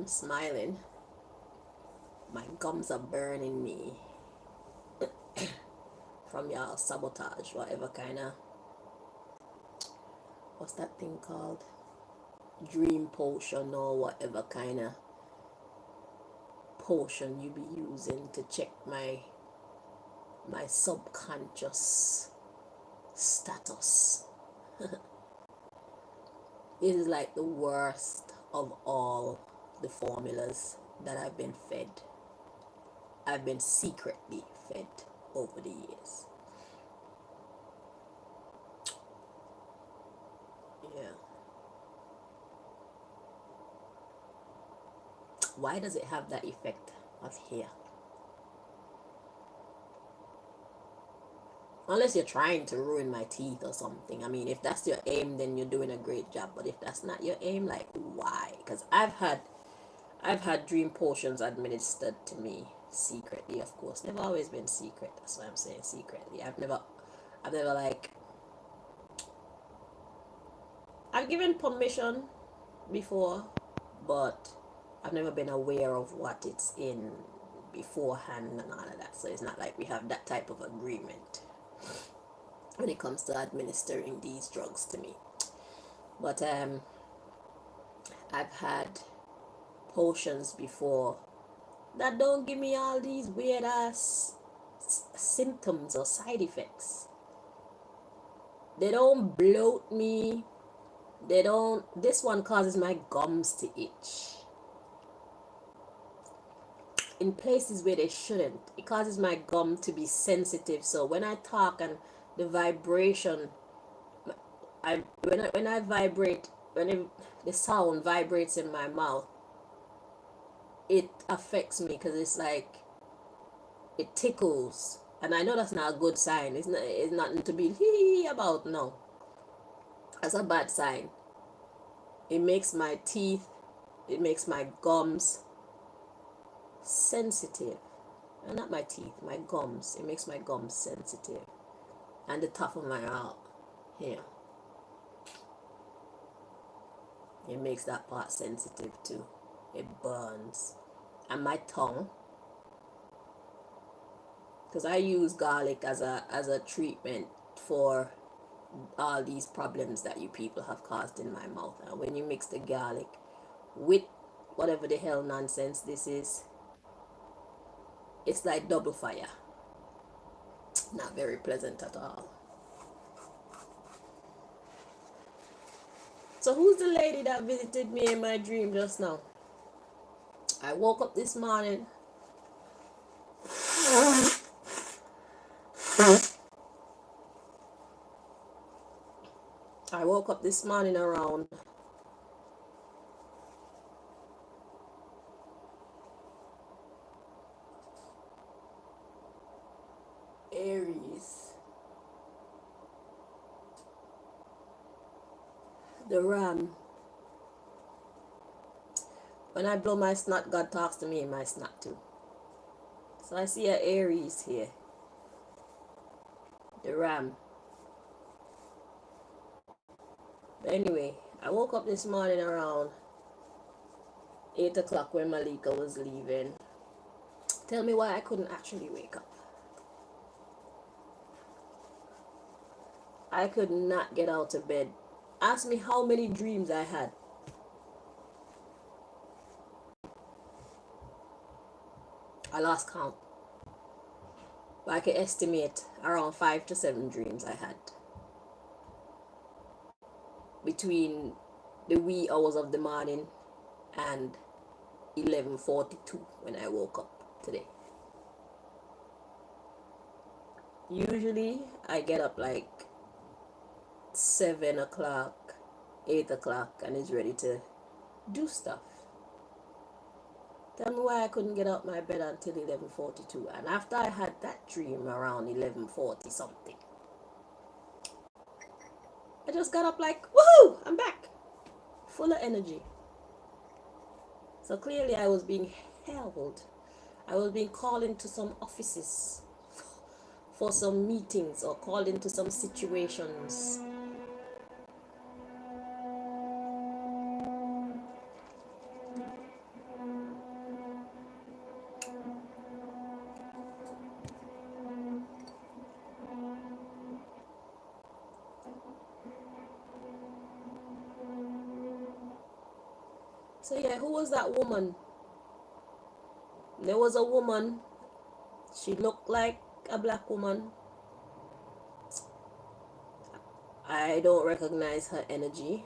smiling. My gums are burning me from your sabotage, whatever kind of, what's that thing called? Dream potion or whatever kind of potion you be using to check my subconscious status. It is like the worst of all the formulas that I've been fed. I've been secretly fed over the years. Yeah. Why does it have that effect of hair? Unless you're trying to ruin my teeth or something. I mean, if that's your aim, then you're doing a great job. But if that's not your aim, like, why? Because I've had dream potions administered to me secretly, of course. Never always been secret. That's why I'm saying secretly. I've never like, I've given permission before, but I've never been aware of what it's in beforehand and all of that. So it's not like we have that type of agreement when it comes to administering these drugs to me. But I've had potions before that don't give me all these weird ass symptoms or side effects. They don't bloat me. They don't. This one causes my gums to itch in places where they shouldn't. It causes my gum to be sensitive. So when I talk and the vibration, when I vibrate, the sound vibrates in my mouth, it affects me because it's like it tickles, and I know that's not a good sign. It's nothing to be hee about. No, that's a bad sign. It makes my teeth, it makes my gums sensitive. And not my teeth, my gums. It makes my gums sensitive. And the top of my mouth here. It makes that part sensitive too. It burns. And my tongue. Because I use garlic as a treatment for all these problems that you people have caused in my mouth. And when you mix the garlic with whatever the hell nonsense this is, it's like double fire. Not very pleasant at all. So who's the lady that visited me in my dream just now? I woke up this morning. I woke up this morning around Aries. The ram. When I blow my snot, God talks to me in my snot too. So I see a Aries here. The ram. But anyway, I woke up this morning around 8 o'clock when Malika was leaving. Tell me why I couldn't actually wake up. I could not get out of bed. Ask me how many dreams I had. I lost count. But I can estimate around 5 to 7 dreams I had between the wee hours of the morning and 11:42 when I woke up today. Usually I get up like 7 o'clock, 8 o'clock, and is ready to do stuff. Tell me why I couldn't get out my bed until 11:42. And after I had that dream around 11:40 something, I just got up like, woohoo, I'm back, full of energy. So clearly I was being held. I was being called into some offices for some meetings or called into some situations. So yeah, who was that woman? There was a woman. She looked like a black woman. I don't recognize her energy.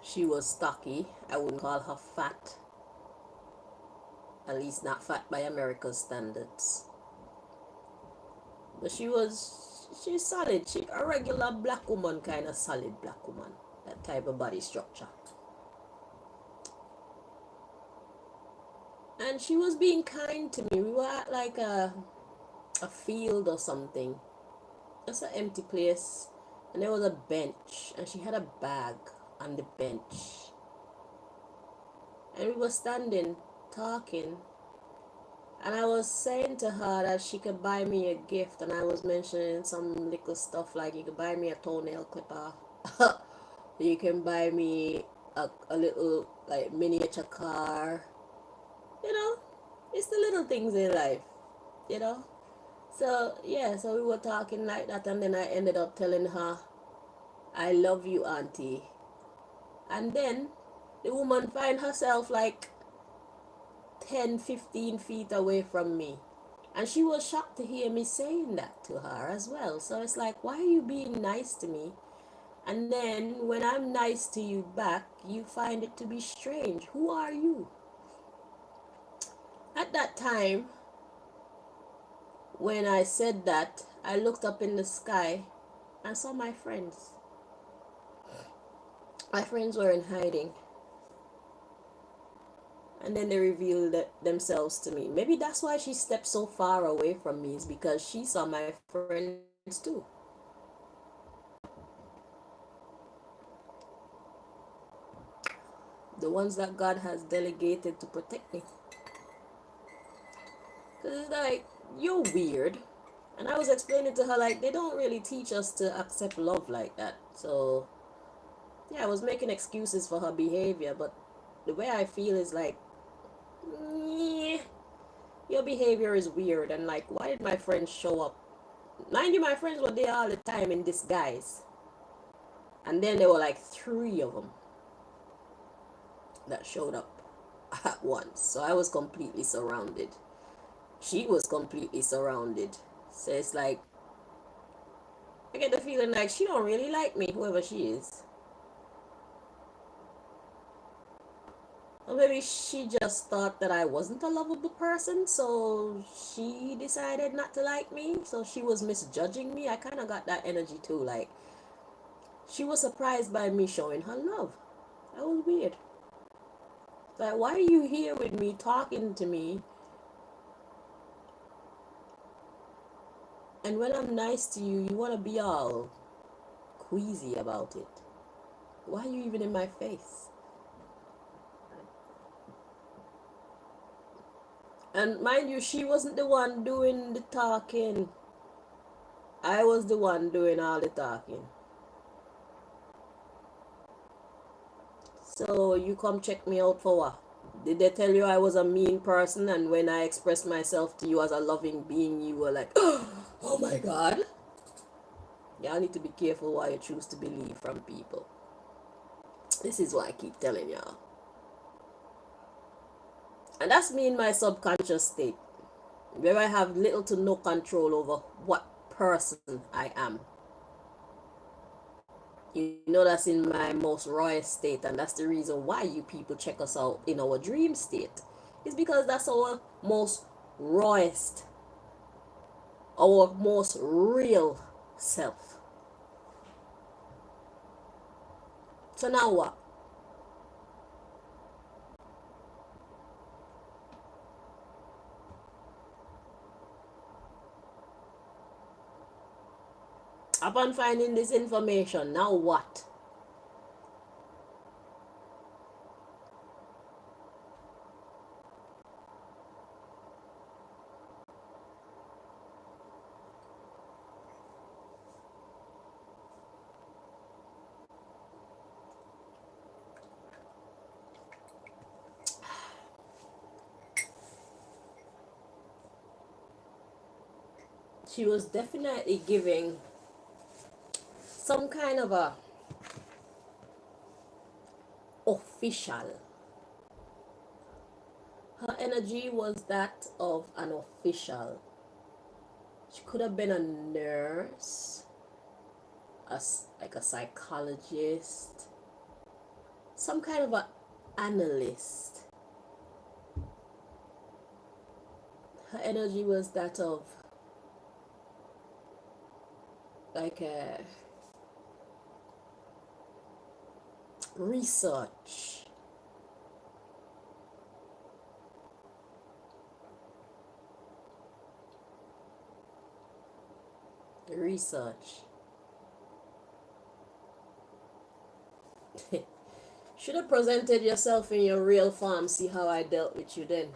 She was stocky. I wouldn't call her fat. At least not fat by America's standards. But she's solid. She a regular black woman, kind of solid black woman. That type of body structure. And she was being kind to me. We were at like a field or something. Just an empty place. And there was a bench. And she had a bag on the bench. And we were standing, talking. And I was saying to her that she could buy me a gift. And I was mentioning some little stuff like you could buy me a toenail clipper. You can buy me a little like miniature car. You know, it's the little things in life, you know. So yeah, so we were talking like that, and then I ended up telling her, I love you, auntie. And then the woman find herself like 10, 15 feet away from me. And she was shocked to hear me saying that to her as well. So it's like, why are you being nice to me? And then when I'm nice to you back, you find it to be strange. Who are you? At that time, when I said that, I looked up in the sky and saw my friends. My friends were in hiding. And then they revealed themselves to me. Maybe that's why she stepped so far away from me, is because she saw my friends too. The ones that God has delegated to protect me. Because it's like, you're weird. And I was explaining to her, like, they don't really teach us to accept love like that. So, yeah, I was making excuses for her behavior, but the way I feel is like, yeah, your behavior is weird. And like, why did my friends show up? Mind you, my friends were there all the time in disguise. And then there were like 3 of them that showed up at once. So I was completely surrounded. She was completely surrounded. So it's like, I get the feeling like she don't really like me, whoever she is. Or maybe she just thought that I wasn't a lovable person, so she decided not to like me. So she was misjudging me. I kind of got that energy too. Like, she was surprised by me showing her love. That was weird. Like, why are you here with me, talking to me? And when I'm nice to you, you want to be all queasy about it. Why are you even in my face? And mind you, she wasn't the one doing the talking. I was the one doing all the talking. So you come check me out for what? Did they tell you I was a mean person, and when I expressed myself to you as a loving being, you were like, oh my God? Y'all need to be careful what you choose to believe from people. This is what I keep telling y'all. And that's me in my subconscious state, where I have little to no control over what person I am. You know, that's in my most rawest state, and that's the reason why you people check us out in our dream state. It's because that's our most rawest, our most real self. So now what? Upon finding this information, now what? She was definitely giving some kind of a off official. Her energy was that of an official. She could have been a nurse, like a psychologist, some kind of an analyst. Her energy was that of like a research. Research. Should have presented yourself in your real form, see how I dealt with you then.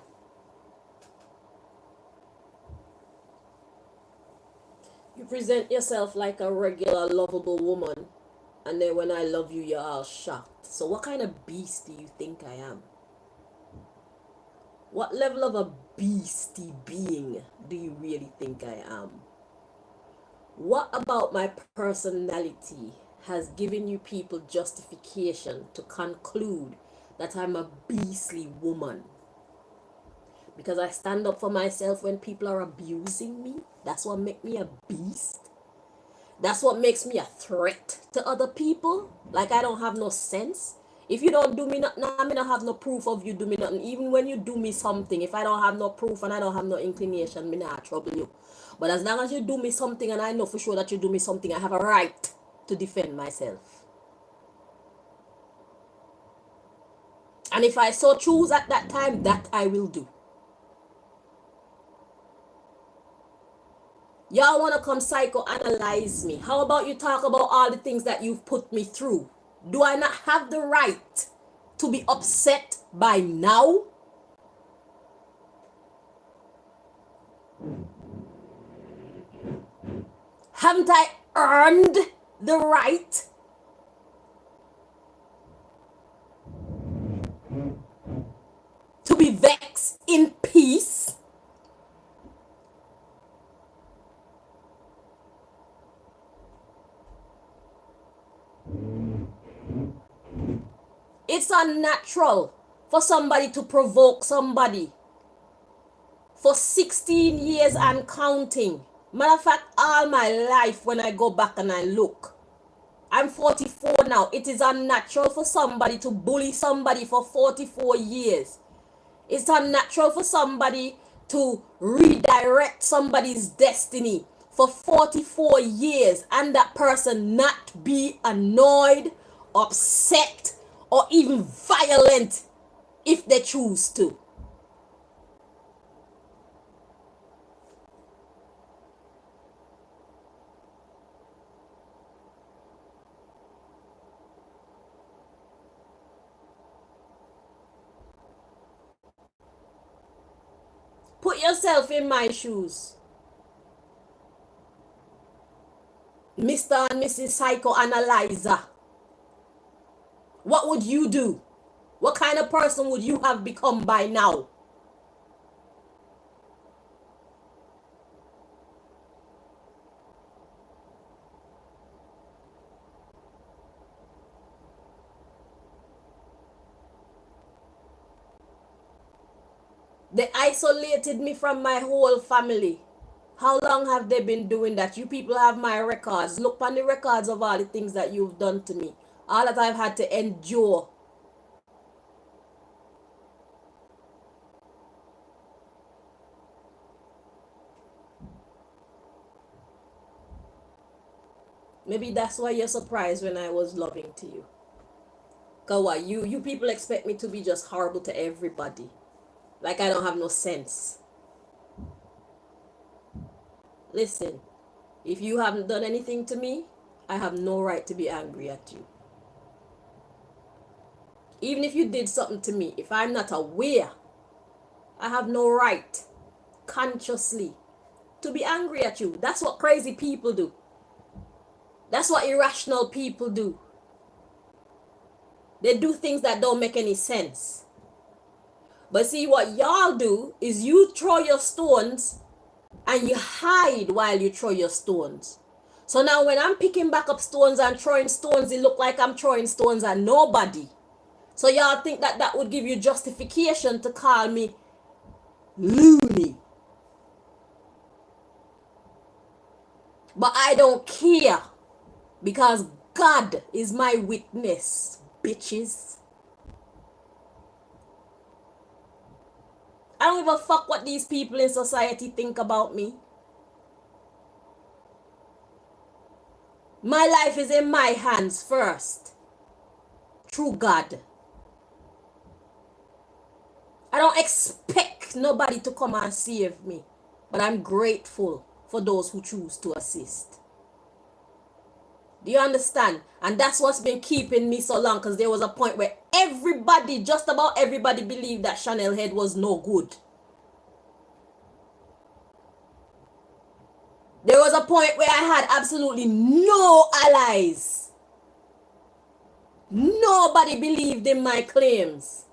You present yourself like a regular lovable woman, and then when I love you, you're all shocked. So what kind of beast do you think I am? What level of a beastie being do you really think I am? What about my personality has given you people justification to conclude that I'm a beastly woman? Because I stand up for myself when people are abusing me? That's what makes me a beast? That's what makes me a threat to other people? Like I don't have no sense? If you don't do me nothing, I don't have no proof of you do me nothing. Even when you do me something, if I don't have no proof and I don't have no inclination, me not trouble you. But as long as you do me something and I know for sure that you do me something, I have a right to defend myself. And if I so choose at that time, that I will do. Y'all want to come psychoanalyze me. How about you talk about all the things that you've put me through? Do I not have the right to be upset by now? Haven't I earned the right? To be vexed in peace? It's unnatural for somebody to provoke somebody for 16 years and counting. Matter of fact, all my life when I go back and I look, I'm 44 now. It is unnatural for somebody to bully somebody for 44 years. It's unnatural for somebody to redirect somebody's destiny for 44 years and that person not be annoyed, upset, or even violent if they choose to. Put yourself in my shoes. Mr. and Mrs. Psychoanalyzer. What would you do? What kind of person would you have become by now? They isolated me from my whole family. How long have they been doing that? You people have my records. Look on the records of all the things that you've done to me. All that I've had to endure. Maybe that's why you're surprised when I was loving to you. Cause what, you people expect me to be just horrible to everybody. Like I don't have no sense. Listen, if you haven't done anything to me, I have no right to be angry at you. Even if you did something to me, if I'm not aware, I have no right consciously to be angry at you. That's what crazy people do. That's what irrational people do. They do things that don't make any sense. But see, what y'all do is you throw your stones and you hide while you throw your stones. So now when I'm picking back up stones and throwing stones, it look like I'm throwing stones at nobody. So y'all think that that would give you justification to call me loony. But I don't care because God is my witness, bitches. I don't give a fuck what these people in society think about me. My life is in my hands first. Through God. I don't expect nobody to come and save me. But I'm grateful for those who choose to assist. Do you understand? And that's what's been keeping me so long, because there was a point where everybody, just about everybody, believed that Chanel Head was no good. There was a point where I had absolutely no allies. Nobody believed in my claims.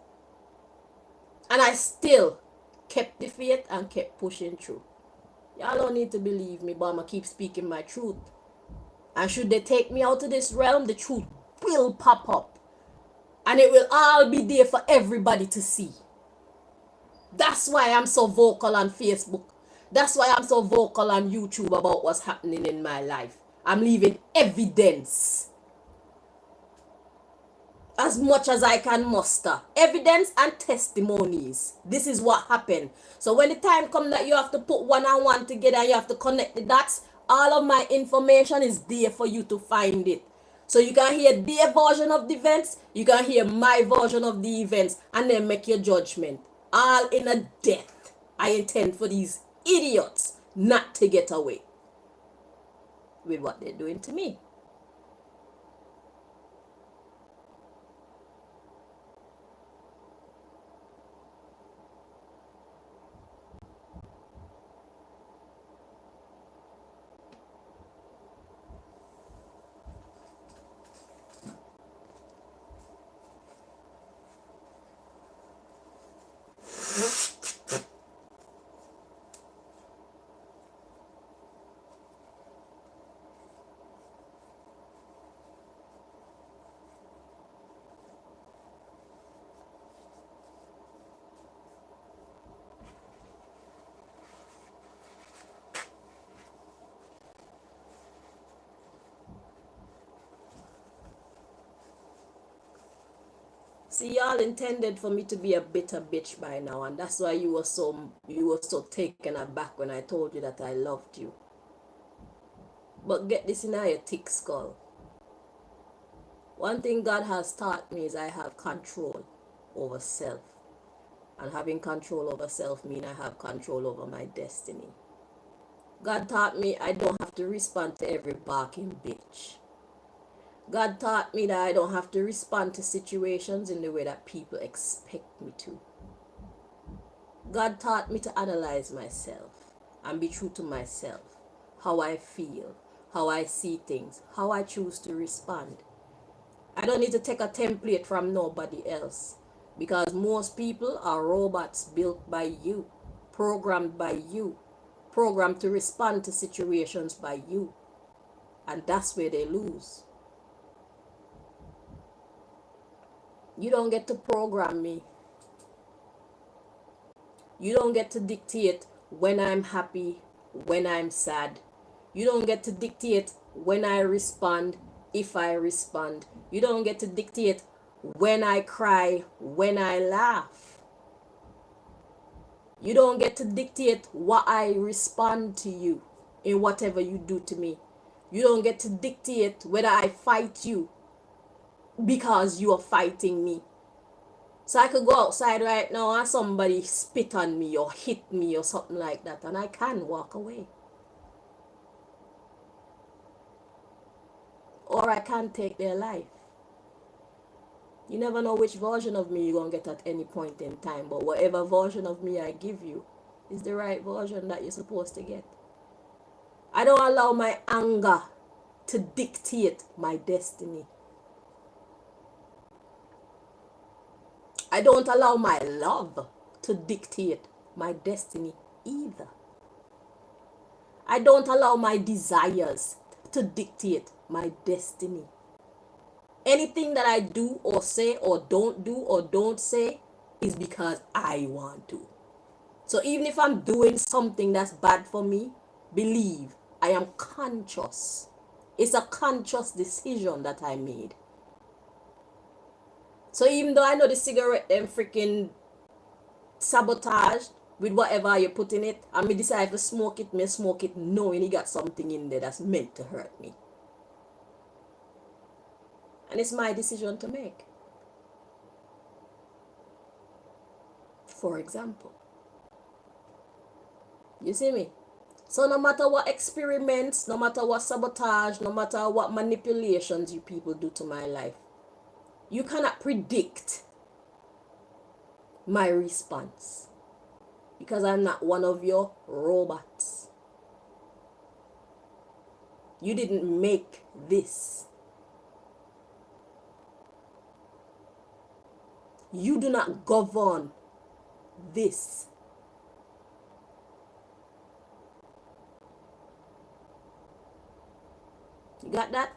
And I still kept the faith and kept pushing through. Y'all don't need to believe me, but I'ma keep speaking my truth. And should they take me out of this realm, the truth will pop up. And it will all be there for everybody to see. That's why I'm so vocal on Facebook. That's why I'm so vocal on YouTube about what's happening in my life. I'm leaving evidence. As much as I can muster. Evidence and testimonies. This is what happened. So when the time comes that you have to put one and one together and you have to connect the dots, all of my information is there for you to find it. So you can hear their version of the events, you can hear my version of the events, and then make your judgment. All in a death. I intend for these idiots not to get away with what they're doing to me. See, y'all intended for me to be a bitter bitch by now, and that's why you were so taken aback when I told you that I loved you. But get this in your thick skull. One thing God has taught me is I have control over self. And having control over self means I have control over my destiny. God taught me I don't have to respond to every barking bitch. God taught me that I don't have to respond to situations in the way that people expect me to. God taught me to analyze myself and be true to myself, how I feel, how I see things, how I choose to respond. I don't need to take a template from nobody else, because most people are robots built by you, programmed by you, programmed to respond to situations by you, and that's where they lose. You don't get to program me. You don't get to dictate when I'm happy, when I'm sad. You don't get to dictate when I respond, if I respond. You don't get to dictate when I cry, when I laugh. You don't get to dictate what I respond to you in whatever you do to me. You don't get to dictate whether I fight you because you are fighting me. So I could go outside right now and somebody spit on me or hit me or something like that, and I can walk away. Or I can take their life. You never know which version of me you're going to get at any point in time, but whatever version of me I give you is the right version that you're supposed to get. I don't allow my anger to dictate my destiny. I don't allow my love to dictate my destiny either. I don't allow my desires to dictate my destiny. Anything that I do or say or don't say is because I want to. So even if I'm doing something that's bad for me, believe I am conscious. It's a conscious decision that I made. So even though I know the cigarette them freaking sabotage with whatever you put in it, and me decide to smoke it knowing it got something in there that's meant to hurt me. And it's my decision to make. For example. You see me? So no matter what experiments, no matter what sabotage, no matter what manipulations you people do to my life, you cannot predict my response. Because I'm not one of your robots. You didn't make this. You do not govern this. You got that?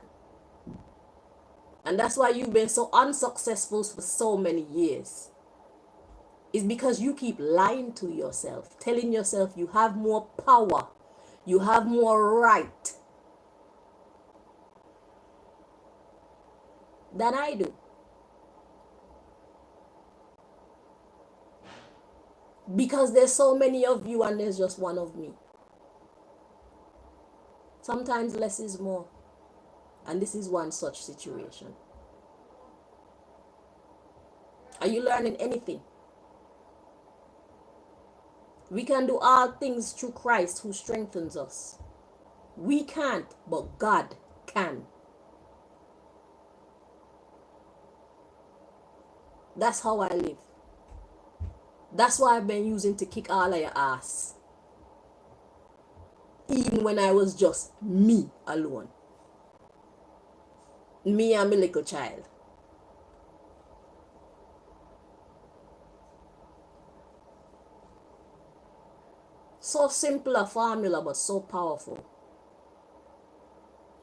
And that's why you've been so unsuccessful for so many years. It's because you keep lying to yourself, telling yourself you have more power, you have more right than I do. Because there's so many of you and there's just one of me. Sometimes less is more. And this is one such situation. Are you learning anything? We can do all things through Christ who strengthens us. We can't, but God can. That's how I live. That's what I've been using to kick all of your ass. Even when I was just me alone. Me and my little child. So simple a formula, but so powerful.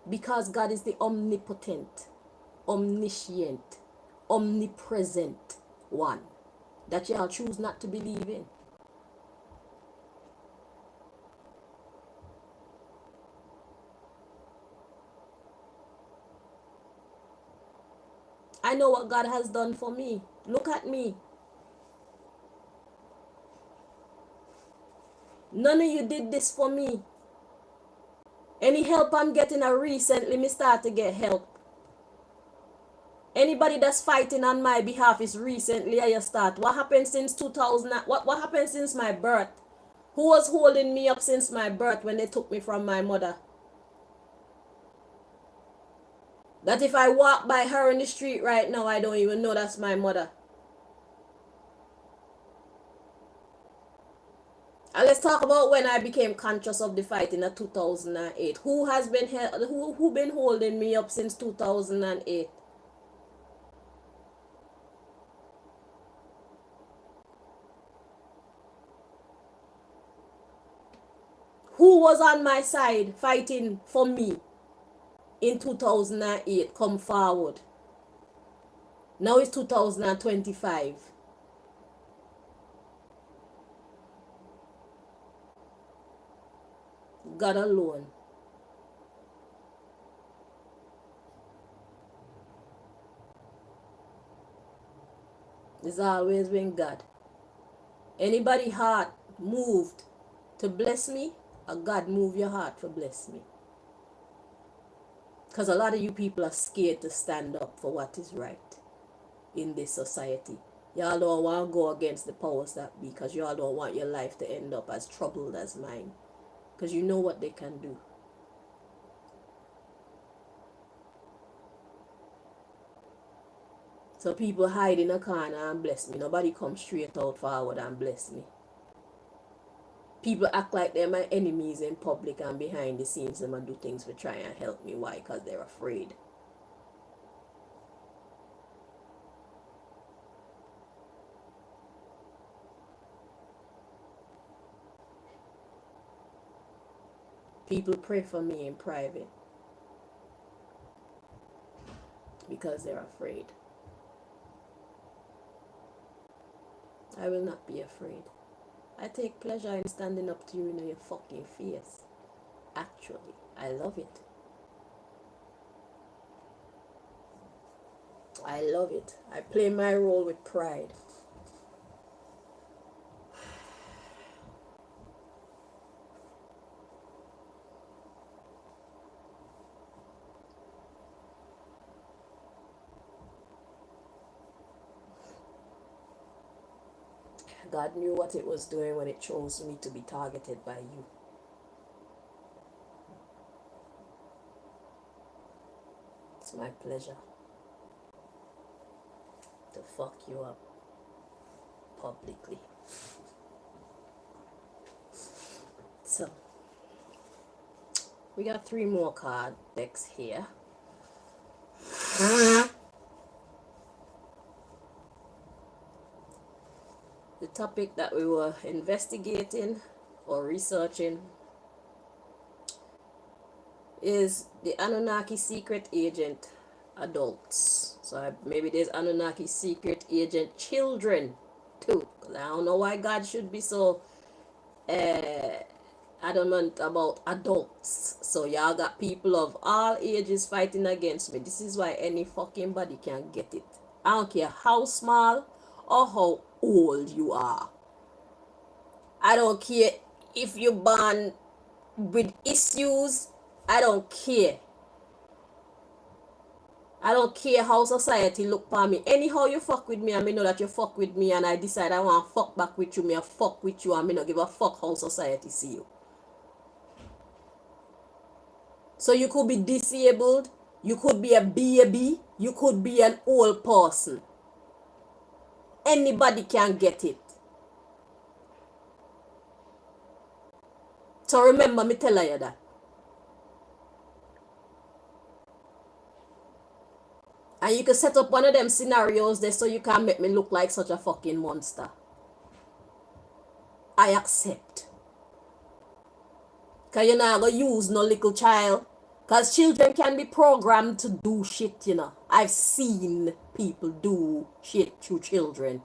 Because God is the omnipotent, omniscient, omnipresent one that y'all choose not to believe in. I know what God has done for me. Look at me. None of you did this for me. Any help I'm getting recently, me start to get help. Anybody that's fighting on my behalf is recently I start. What happened since 2000? What happened since my birth? Who was holding me up since my birth when they took me from my mother? That if I walk by her in the street right now, I don't even know that's my mother. And let's talk about when I became conscious of the fight in 2008. Who been holding me up since 2008? Who was on my side fighting for me in 2008? Come forward. Now it's 2025. God alone. It's always been God. Anybody heart moved to bless me, or God move your heart for bless me? Because a lot of you people are scared to stand up for what is right in this society. Y'all don't want to go against the powers that be because y'all don't want your life to end up as troubled as mine. Because you know what they can do. So people hide in a corner and bless me. Nobody comes straight out forward and bless me. People act like they're my enemies in public and behind the scenes them and do things to try and help me. Why? Because they're afraid. People pray for me in private because they're afraid. I will not be afraid. I take pleasure in standing up to you in your fucking face. Actually, I love it. I love it. I play my role with pride. God knew what it was doing when it chose me to be targeted by you. It's my pleasure to fuck you up publicly. So, we got 3 more card decks here. The topic that we were investigating or researching is the Anunnaki secret agent adults. So maybe there's Anunnaki secret agent children too. Because I don't know why God should be so adamant about adults. So y'all got people of all ages fighting against me. This is why any fucking body can get it. I don't care how small or how old you are. I don't care if you're born with issues. I don't care. I don't care how society look for me. Anyhow you fuck with me and me know that you fuck with me and I decide I want to fuck back with you, me I fuck with you and me not give a fuck how society see you. So you could be disabled, you could be a baby, you could be an old person. Anybody can get it. So remember me tell you that. And you can set up one of them scenarios there so you can make me look like such a fucking monster. I accept. Because you're not going to use no little child. Because children can be programmed to do shit, you know. I've seen people do shit through children.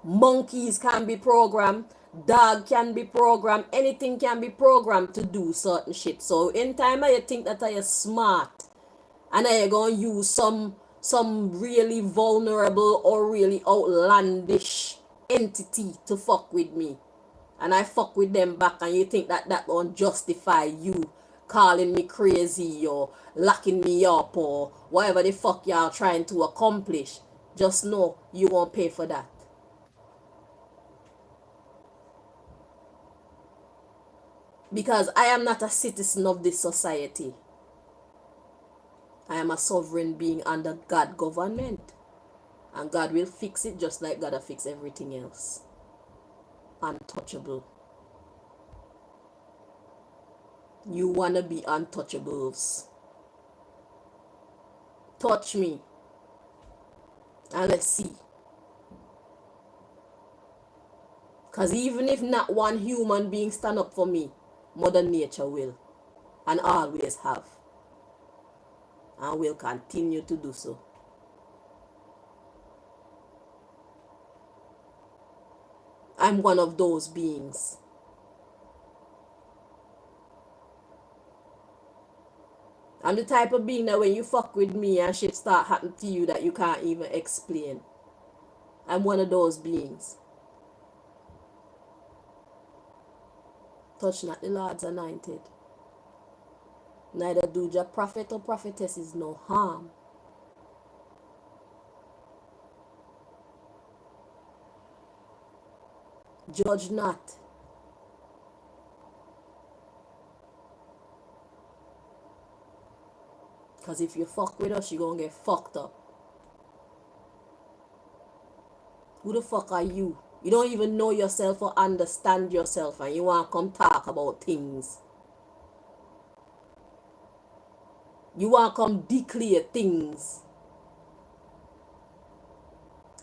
Monkeys can be programmed. Dog can be programmed. Anything can be programmed to do certain shit. So in time you think that you're smart. And you're going to use some really vulnerable or really outlandish entity to fuck with me. And I fuck with them back and you think that that won't justify you calling me crazy or locking me up or whatever the fuck y'all trying to accomplish. Just know you won't pay for that. Because I am not a citizen of this society. I am a sovereign being under God government. And God will fix it just like God will fix everything else. Untouchable. You wanna be untouchables. Touch me. And let's see. Because even if not one human being stand up for me, Mother Nature will. And always have. And will continue to do so. I'm one of those beings. I'm the type of being that when you fuck with me and shit start happening to you that you can't even explain. I'm one of those beings. Touch not the Lord's anointed. Neither do your prophet or prophetesses no harm. Judge not. Because if you fuck with us, you're going to get fucked up. Who the fuck are you? You don't even know yourself or understand yourself and you want to come talk about things. You want to come declare things.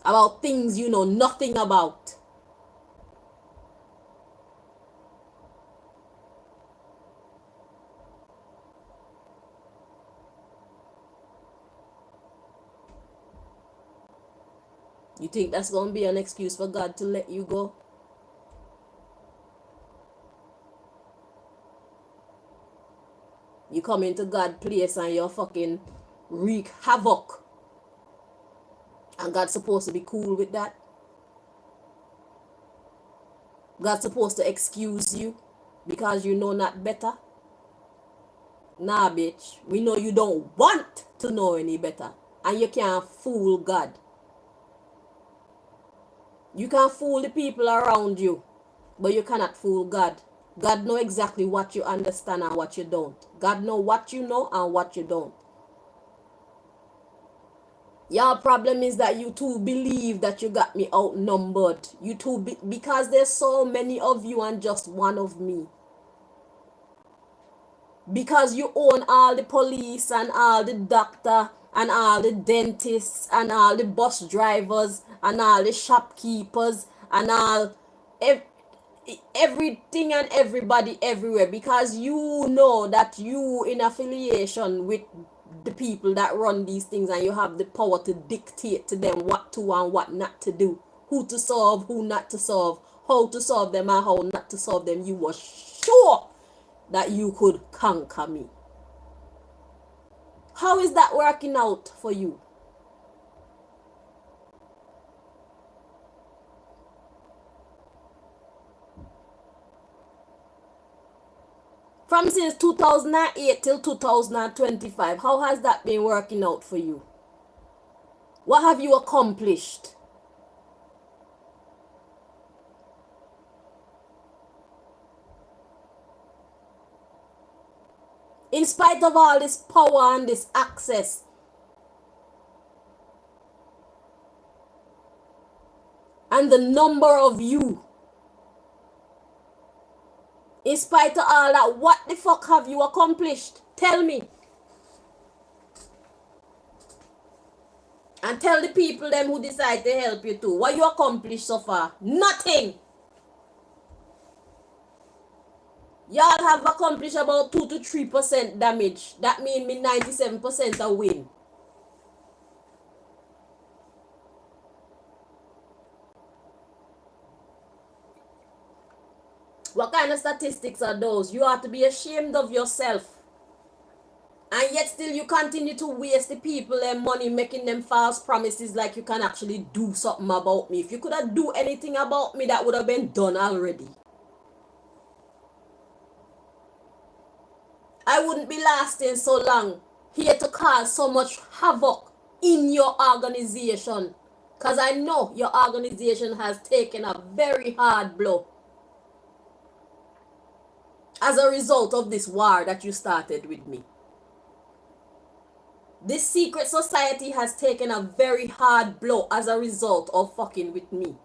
About things you know nothing about. You think that's going to be an excuse for God to let you go? You come into God's place and you're fucking wreak havoc. And God's supposed to be cool with that? God's supposed to excuse you because you know not better? Nah, bitch. We know you don't want to know any better. And you can't fool God. You can fool the people around you, but you cannot fool God. God know exactly what you understand and what you don't. God know what you know and what you don't. Your problem is that you two believe that you got me outnumbered. You two, because there's so many of you and just one of me. Because you own all the police and all the doctor and all the dentists and all the bus drivers and all the shopkeepers and all everything and everybody everywhere, because you know that you in affiliation with the people that run these things and you have the power to dictate to them what to and what not to do, who to solve, who not to solve, how to solve them and how not to solve them. You were sure that you could conquer me. How is that working out for you? From since 2008 till 2025, how has that been working out for you? What have you accomplished? In spite of all this power and this access, and the number of you, in spite of all that, what the fuck have you accomplished? Tell me. And tell the people them who decide to help you too. What you accomplished so far? Nothing. Y'all have accomplished about 2 to 3% damage. That means me 97% a win. What kind of statistics are those? You ought to be ashamed of yourself. And yet still you continue to waste the people their money, making them false promises like you can actually do something about me. If you could have do anything about me, that would have been done already. I wouldn't be lasting so long here to cause so much havoc in your organization. Because I know your organization has taken a very hard blow as a result of this war that you started with me. This secret society has taken a very hard blow as a result of fucking with me.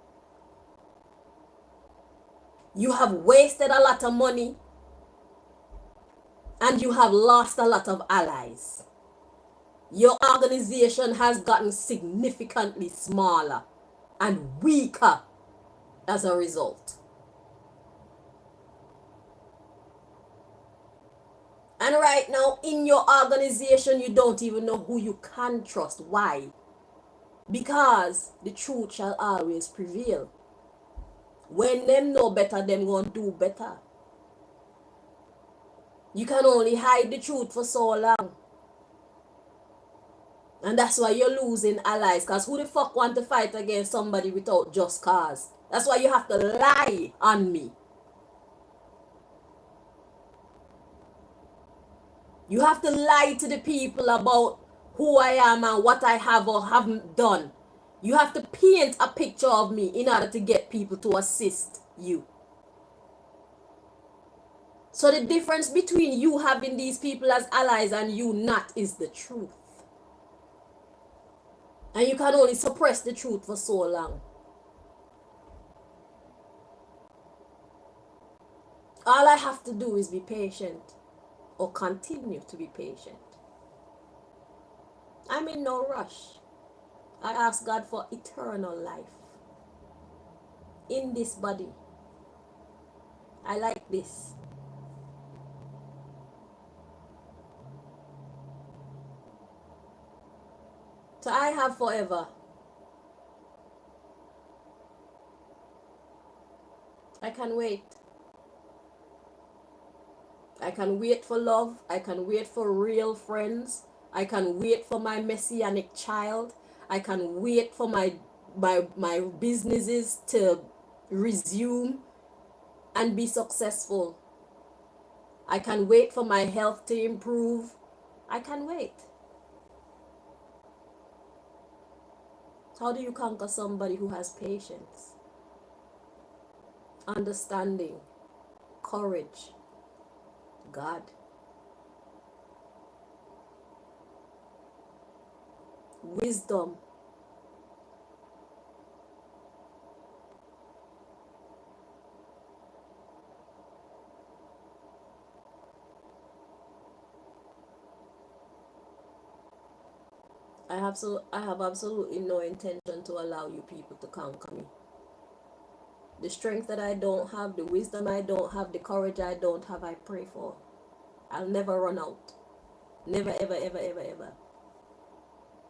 You have wasted a lot of money and you have lost a lot of allies. Your organization has gotten significantly smaller and weaker as a result. And right now in your organization, you don't even know who you can trust. Why? Because the truth shall always prevail. When them know better, them gonna do better. You can only hide the truth for so long. And that's why you're losing allies. Because who the fuck want to fight against somebody without just cause? That's why you have to lie on me. You have to lie to the people about who I am and what I have or haven't done. You have to paint a picture of me in order to get people to assist you. So the difference between you having these people as allies and you not is the truth. And you can only suppress the truth for so long. All I have to do is be patient, or continue to be patient. I'm in no rush. I ask God for eternal life in this body. I like this. So I have forever. I can wait. I can wait for love. I can wait for real friends. I can wait for my messianic child. I can wait for my businesses to resume and be successful. I can wait for my health to improve. I can wait. How do you conquer somebody who has patience, understanding, courage, God, wisdom? I have absolutely no intention to allow you people to conquer me. The strength that I don't have, the wisdom I don't have, the courage I don't have, I pray for. I'll never run out. Never, ever, ever, ever, ever.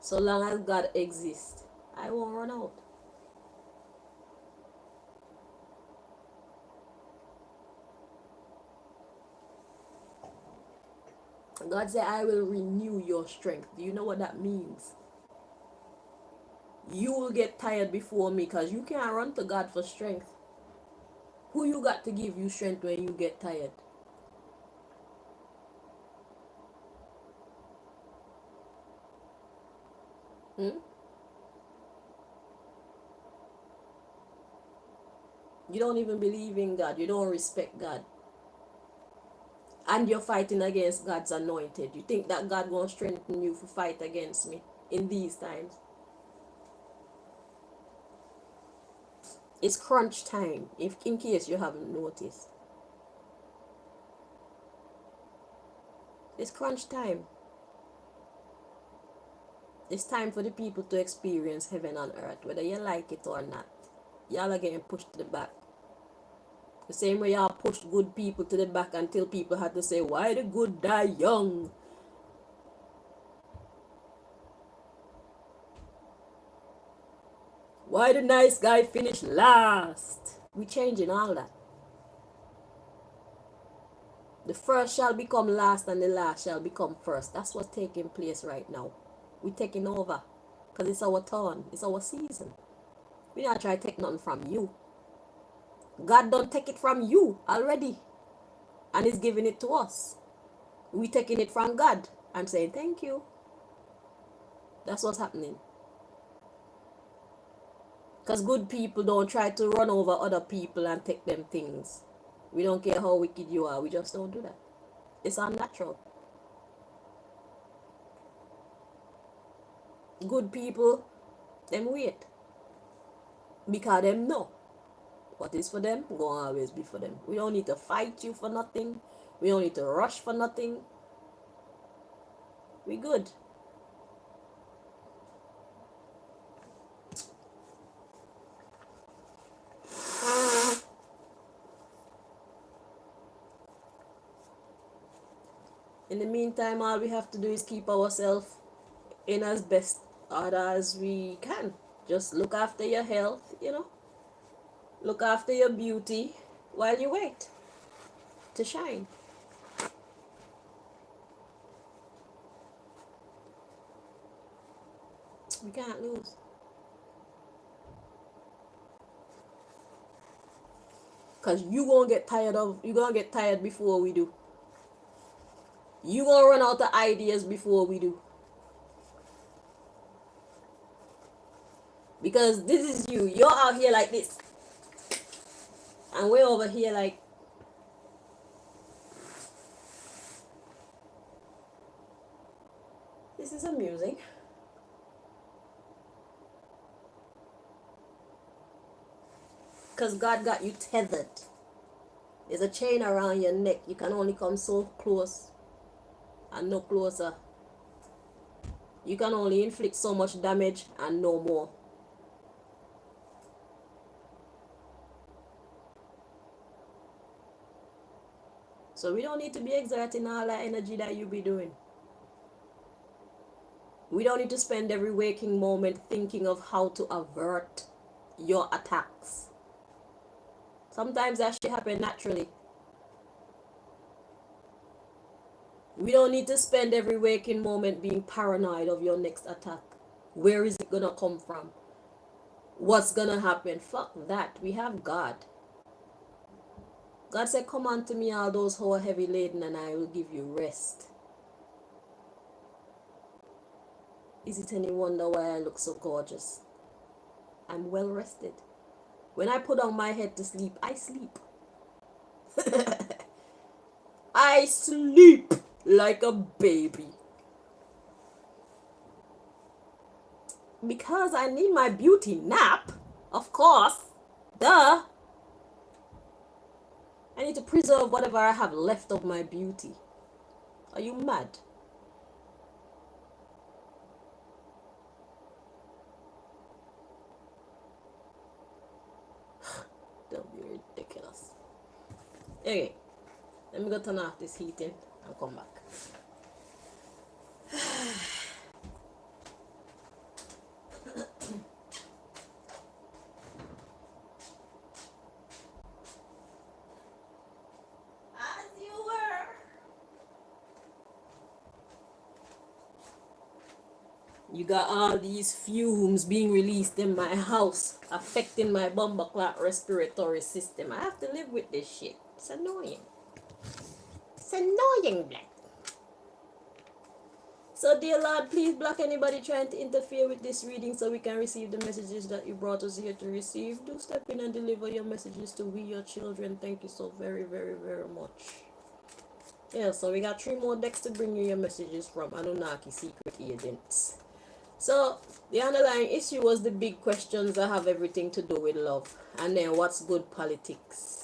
So long as God exists, I won't run out. God said, I will renew your strength. Do you know what that means? You will get tired before me because you can't run to God for strength. Who you got to give you strength when you get tired? Hmm? You don't even believe in God. You don't respect God. And you're fighting against God's anointed. You think that God gonna strengthen you to fight against me in these times? It's crunch time, if in case you haven't noticed. It's crunch time. It's time for the people to experience heaven on earth, whether you like it or not. Y'all are getting pushed to the back. The same way y'all pushed good people to the back until people had to say, why the good die young? Why the nice guy finish last? We changing all that. The first shall become last and the last shall become first. That's what's taking place right now. We taking over. Because it's our turn. It's our season. We not try to take nothing from you. God don't take it from you already. And He's giving it to us. We taking it from God and saying thank you. That's what's happening. Because good people don't try to run over other people and take them things. We don't care how wicked you are. We just don't do that. It's unnatural. Good people, them wait. Because them know what is for them, gonna always be for them. We don't need to fight you for nothing. We don't need to rush for nothing. We good. In the meantime, all we have to do is keep ourselves in as best order as we can. Just look after your health. Look after your beauty while you wait to shine. We can't lose. Cause you gonna get tired before we do. You gonna run out of ideas before we do. Because this is you. You're out here like this. And we're over here like, this is amusing. Because God got you tethered. There's a chain around your neck. You can only come so close and no closer. You can only inflict so much damage and no more. So we don't need to be exerting all that energy that you be doing. We don't need to spend every waking moment thinking of how to avert your attacks. Sometimes that shit happen naturally. We don't need to spend every waking moment being paranoid of your next attack. Where is it gonna come from? What's gonna happen? Fuck that. We have God. God said, come unto me, all those who are heavy laden, and I will give you rest. Is it any wonder why I look so gorgeous? I'm well rested. When I put on my head to sleep, I sleep. I sleep like a baby. Because I need my beauty nap, of course. Duh. I need to preserve whatever I have left of my beauty. Are you mad? Don't be ridiculous. Okay, let me go turn off this heating and come back. As you were. You got all these fumes being released in my house, affecting my bumper clot respiratory system. I have to live with this shit. It's annoying. It's annoying, Black. So, dear Lord, please block anybody trying to interfere with this reading so we can receive the messages that you brought us here to receive. Do step in and deliver your messages to we, your children. Thank you so very, very, very much. Yeah, so we got 3 more decks to bring you your messages from Anunnaki Secret Agents. So, the underlying issue was the big questions that have everything to do with love. And then, what's good politics?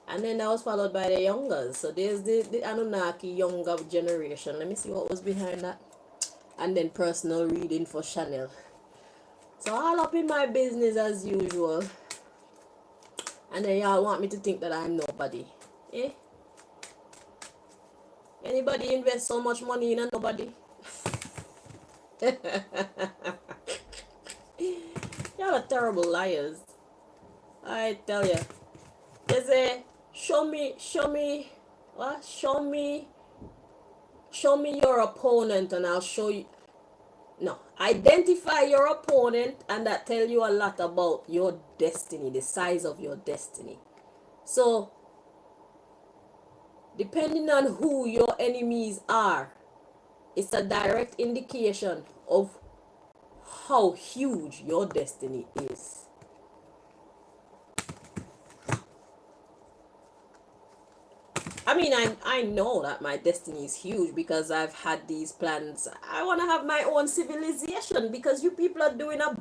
And then that was followed by the youngers. So there's the Anunnaki younger generation. Let me see what was behind that. And then personal reading for Chanel. So all up in my business as usual. And then y'all want me to think that I'm nobody. Eh? Anybody invest so much money in a nobody? Y'all are terrible liars. I tell you. There's a show me what? Show me your opponent and I'll show you. No, identify your opponent and that tell you a lot about your destiny, the size of your destiny. So, depending on who your enemies are, it's a direct indication of how huge your destiny is. I mean, I know that my destiny is huge because I've had these plans. I want to have my own civilization because you people are doing a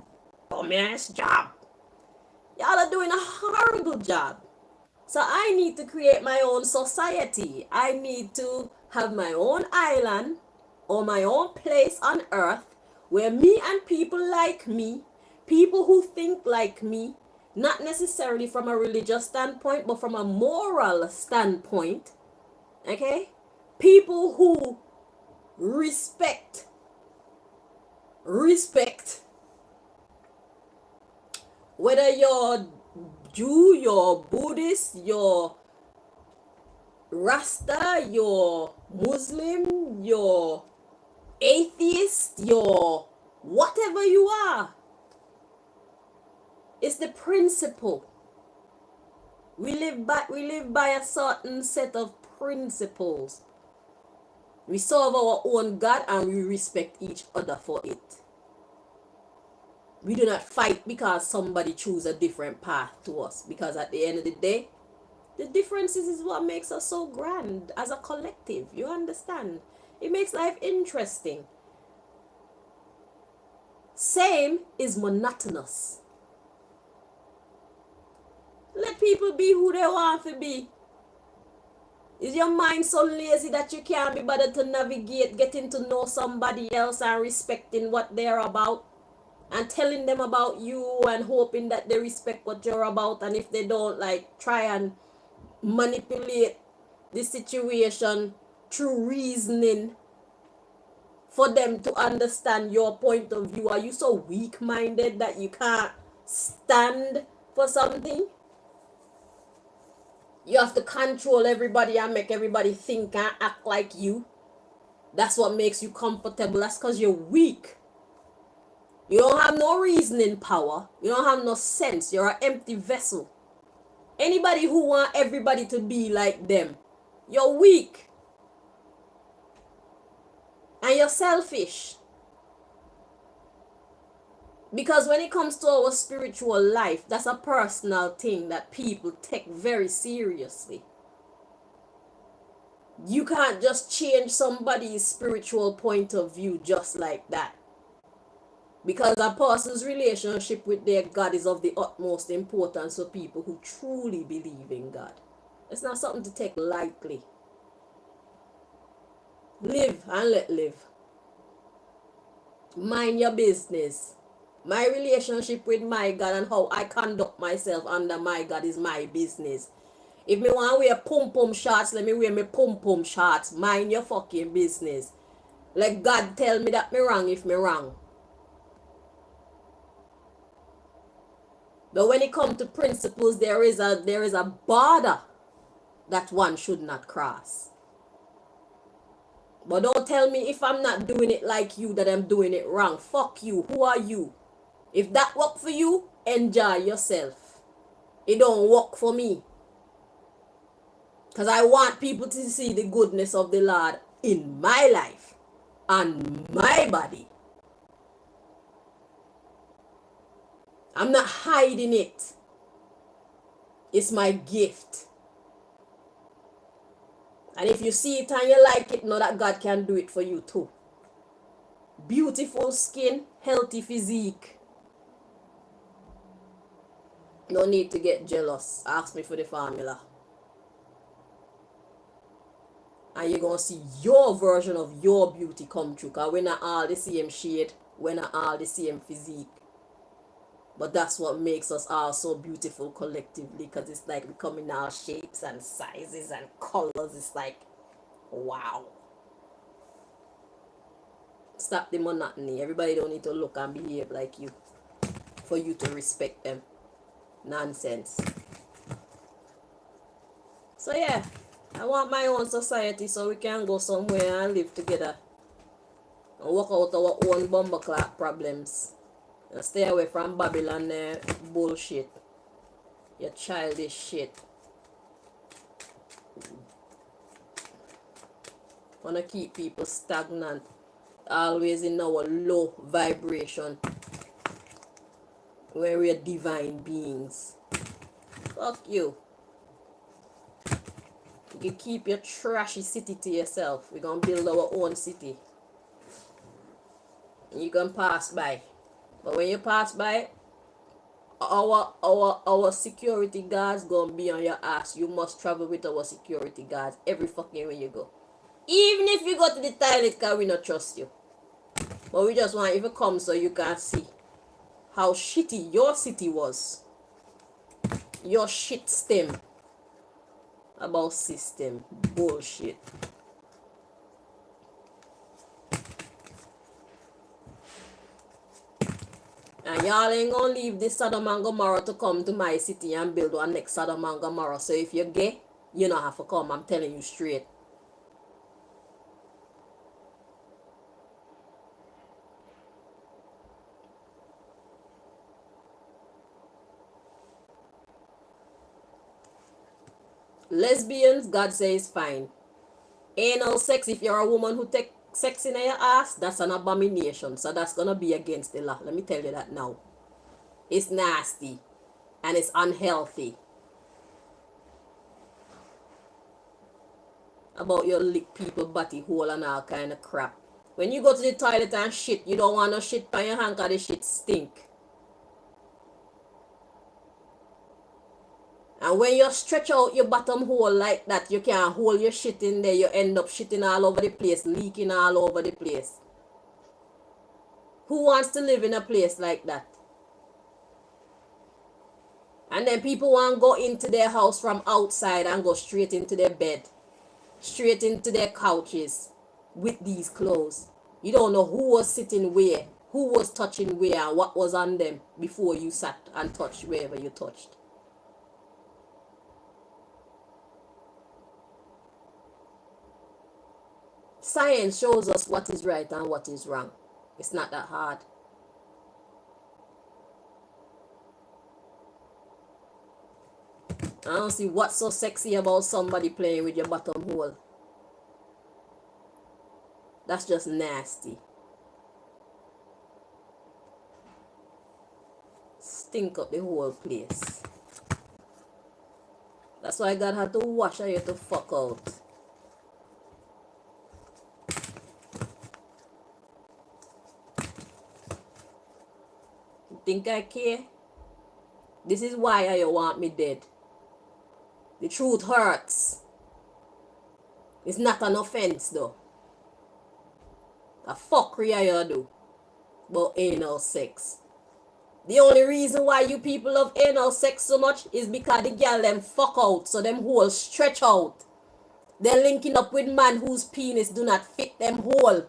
bum-ass job. Y'all are doing a horrible job. So I need to create my own society. I need to have my own island or my own place on earth where me and people like me, people who think like me, not necessarily from a religious standpoint, but from a moral standpoint, okay? People who respect, whether you're Jew, you're Buddhist, you're Rasta, you're Muslim, you're atheist, you're whatever you are. It's the principle. We live by a certain set of principles. We serve our own God and we respect each other for it. We do not fight because somebody choose a different path to us. Because at the end of the day, the differences is what makes us so grand as a collective. You understand? It makes life interesting. Same is monotonous. Let people be who they want to be. Is your mind so lazy that you can't be bothered to navigate, getting to know somebody else and respecting what they're about? And telling them about you and hoping that they respect what you're about, and if they don't, like, try and manipulate the situation through reasoning for them to understand your point of view. Are you so weak-minded that you can't stand for something? You have to control everybody and make everybody think and act like you. That's what makes you comfortable. That's because you're weak. You don't have no reasoning power. You don't have no sense. You're an empty vessel. Anybody who want everybody to be like them, you're weak. And you're selfish. Because when it comes to our spiritual life, that's a personal thing that people take very seriously. You can't just change somebody's spiritual point of view just like that. Because a person's relationship with their God is of the utmost importance for people who truly believe in God. It's not something to take lightly. Live and let live. Mind your business. My relationship with my God and how I conduct myself under my God is my business. If me want to wear pum pum shorts, let me wear my pum pum shorts. Mind your fucking business. Let God tell me that me wrong if me wrong. But when it comes to principles, there is a border that one should not cross. But don't tell me if I'm not doing it like you that I'm doing it wrong. Fuck you. Who are you? If that work for you, enjoy yourself. It don't work for me. Because I want people to see the goodness of the Lord in my life and my body. I'm not hiding it. It's my gift. And if you see it and you like it, know that God can do it for you too. Beautiful skin, healthy physique. No need to get jealous. Ask me for the formula. And you're going to see your version of your beauty come true. Because we're not all the same shade. We're not all the same physique. But that's what makes us all so beautiful collectively. Because it's like we come in all shapes and sizes and colors. It's like, wow. Stop the monotony. Everybody don't need to look and behave like you for you to respect them. Nonsense. So yeah, I want my own society so we can go somewhere and live together and work out our own bumbleclap problems and stay away from Babylon bullshit. Your childish shit. Wanna keep people stagnant, always in our low vibration where we're divine beings. Fuck you. You keep your trashy city to yourself. We're gonna build our own city. And you can pass by. But when you pass by, our security guards gonna be on your ass. You must travel with our security guards every fucking way you go. Even if you go to the toilet, cause we not trust you. But we just want if you come so you can see how shitty your city was. Your shit stem about system bullshit. And y'all ain't gonna leave this Sodom and Gomorrah to come to my city and build one next Sodom and Gomorrah. So if you're gay, you don't have to come. I'm telling you straight. Lesbians, God says fine. Anal sex, if you're a woman who take sex in your ass, that's an abomination. So that's gonna be against the law. Let me tell you that now. It's nasty. And it's unhealthy. About your lick people body hole and all kind of crap. When you go to the toilet and shit, you don't want no shit on your hand because the shit stink. And when you stretch out your bottom hole like that, you can't hold your shit in there. You end up shitting all over the place, leaking all over the place. Who wants to live in a place like that? And then people want to go into their house from outside and go straight into their bed. Straight into their couches with these clothes. You don't know who was sitting where, who was touching where, and what was on them before you sat and touched wherever you touched. Science shows us what is right and what is wrong. It's not that hard. I don't see what's so sexy about somebody playing with your bottom hole. That's just nasty. Stink up the whole place. That's why God had to wash her to fuck out. You think I care? This is why you want me dead. The truth hurts. It's not an offense though. A fuckery you do about anal sex. The only reason why you people love anal sex so much is because the girl them fuck out, so them holes stretch out. They're linking up with man whose penis do not fit them hole,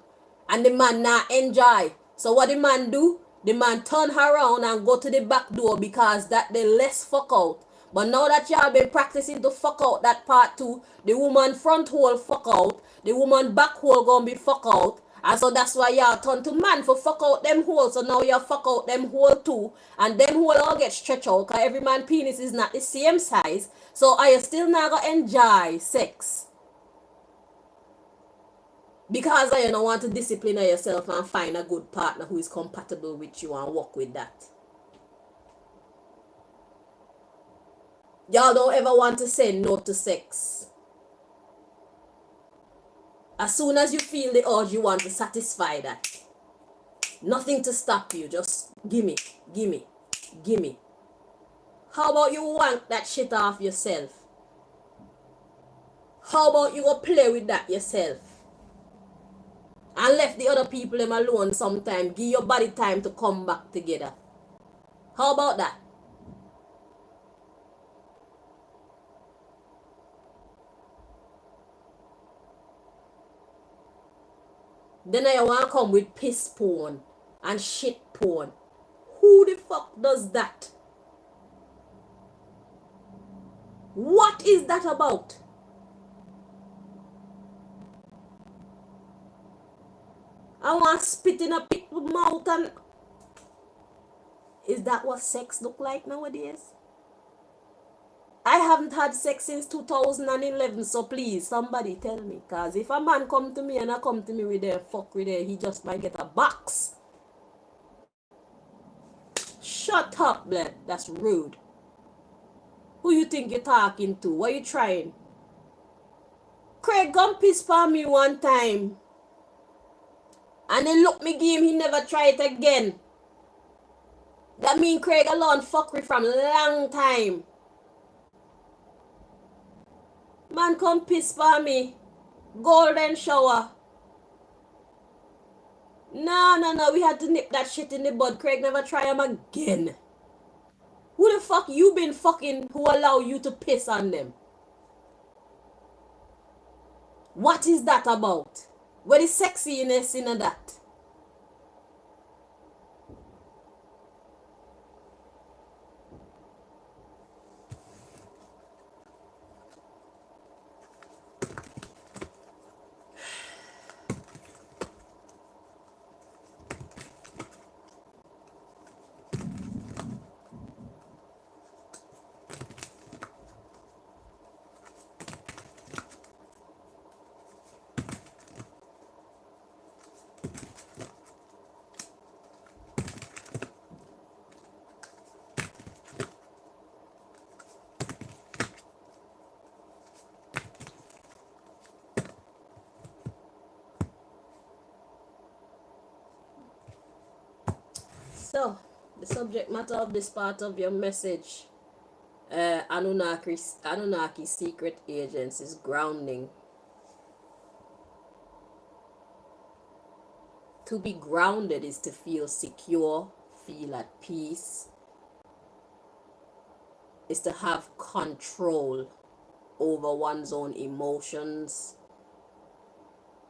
and the man not enjoy. So what the man do? The man turn her around and go to the back door because that they less fuck out. But now that y'all been practicing to fuck out that part too, the woman front hole fuck out, the woman back hole gonna be fuck out. And so that's why y'all turn to man for fuck out them holes. So now y'all fuck out them hole too. And them hole all get stretched out because every man penis is not the same size. So are you still not gonna enjoy sex? Because you don't want to discipline yourself and find a good partner who is compatible with you and work with that. Y'all don't ever want to say no to sex. As soon as you feel the urge, you want to satisfy that. Nothing to stop you. Just gimme, gimme, gimme. How about you wank that shit off yourself? How about you go play with that yourself? And left the other people them alone sometime. Give your body time to come back together. How about that? Then I want to come with piss porn and shit porn. Who the fuck does that? What is that about? I want to spit in a people's mouth and... Is that what sex look like nowadays? I haven't had sex since 2011, so please, somebody tell me. Because if a man come to me and I come to me with a fuck with he just might get a box. Shut up, blood. That's rude. Who you think you're talking to? What you trying? Craig come piss for me one time. And he look me give him, he never try it again. That mean Craig alone fuck me from long time. Man come piss for me. Golden shower. No. We had to nip that shit in the bud. Craig never try him again. Who the fuck you been fucking who allow you to piss on them? What is that about? What is sexiness in that? So, the subject matter of this part of your message, Anunnaki secret agents is grounding. To be grounded is to feel secure, feel at peace, is to have control over one's own emotions.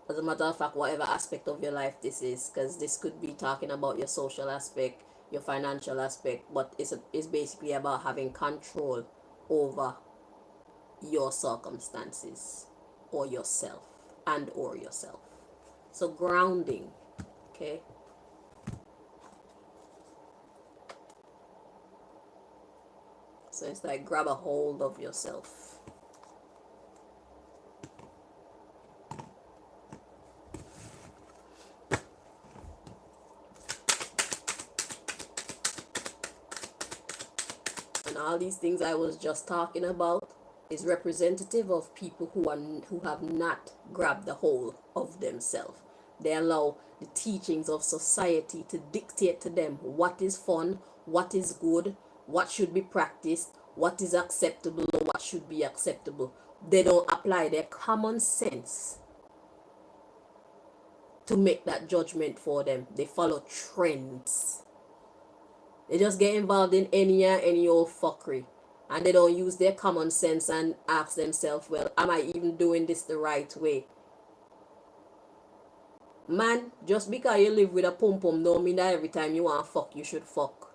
As a matter of fact, whatever aspect of your life this is, because this could be talking about your social aspect, your financial aspect, but it's basically about having control over your circumstances or yourself and or yourself. So grounding, okay? So it's like grab a hold of yourself. And all these things I was just talking about is representative of people who have not grabbed the whole of themselves. They allow the teachings of society to dictate to them what is fun, what is good, what should be practiced, what is acceptable, or what should be acceptable. They don't apply their common sense to make that judgment for them. They follow trends. They just get involved in any old fuckery. And they don't use their common sense and ask themselves, well, am I even doing this the right way? Man, just because you live with a pum pum don't mean that every time you want to fuck, you should fuck.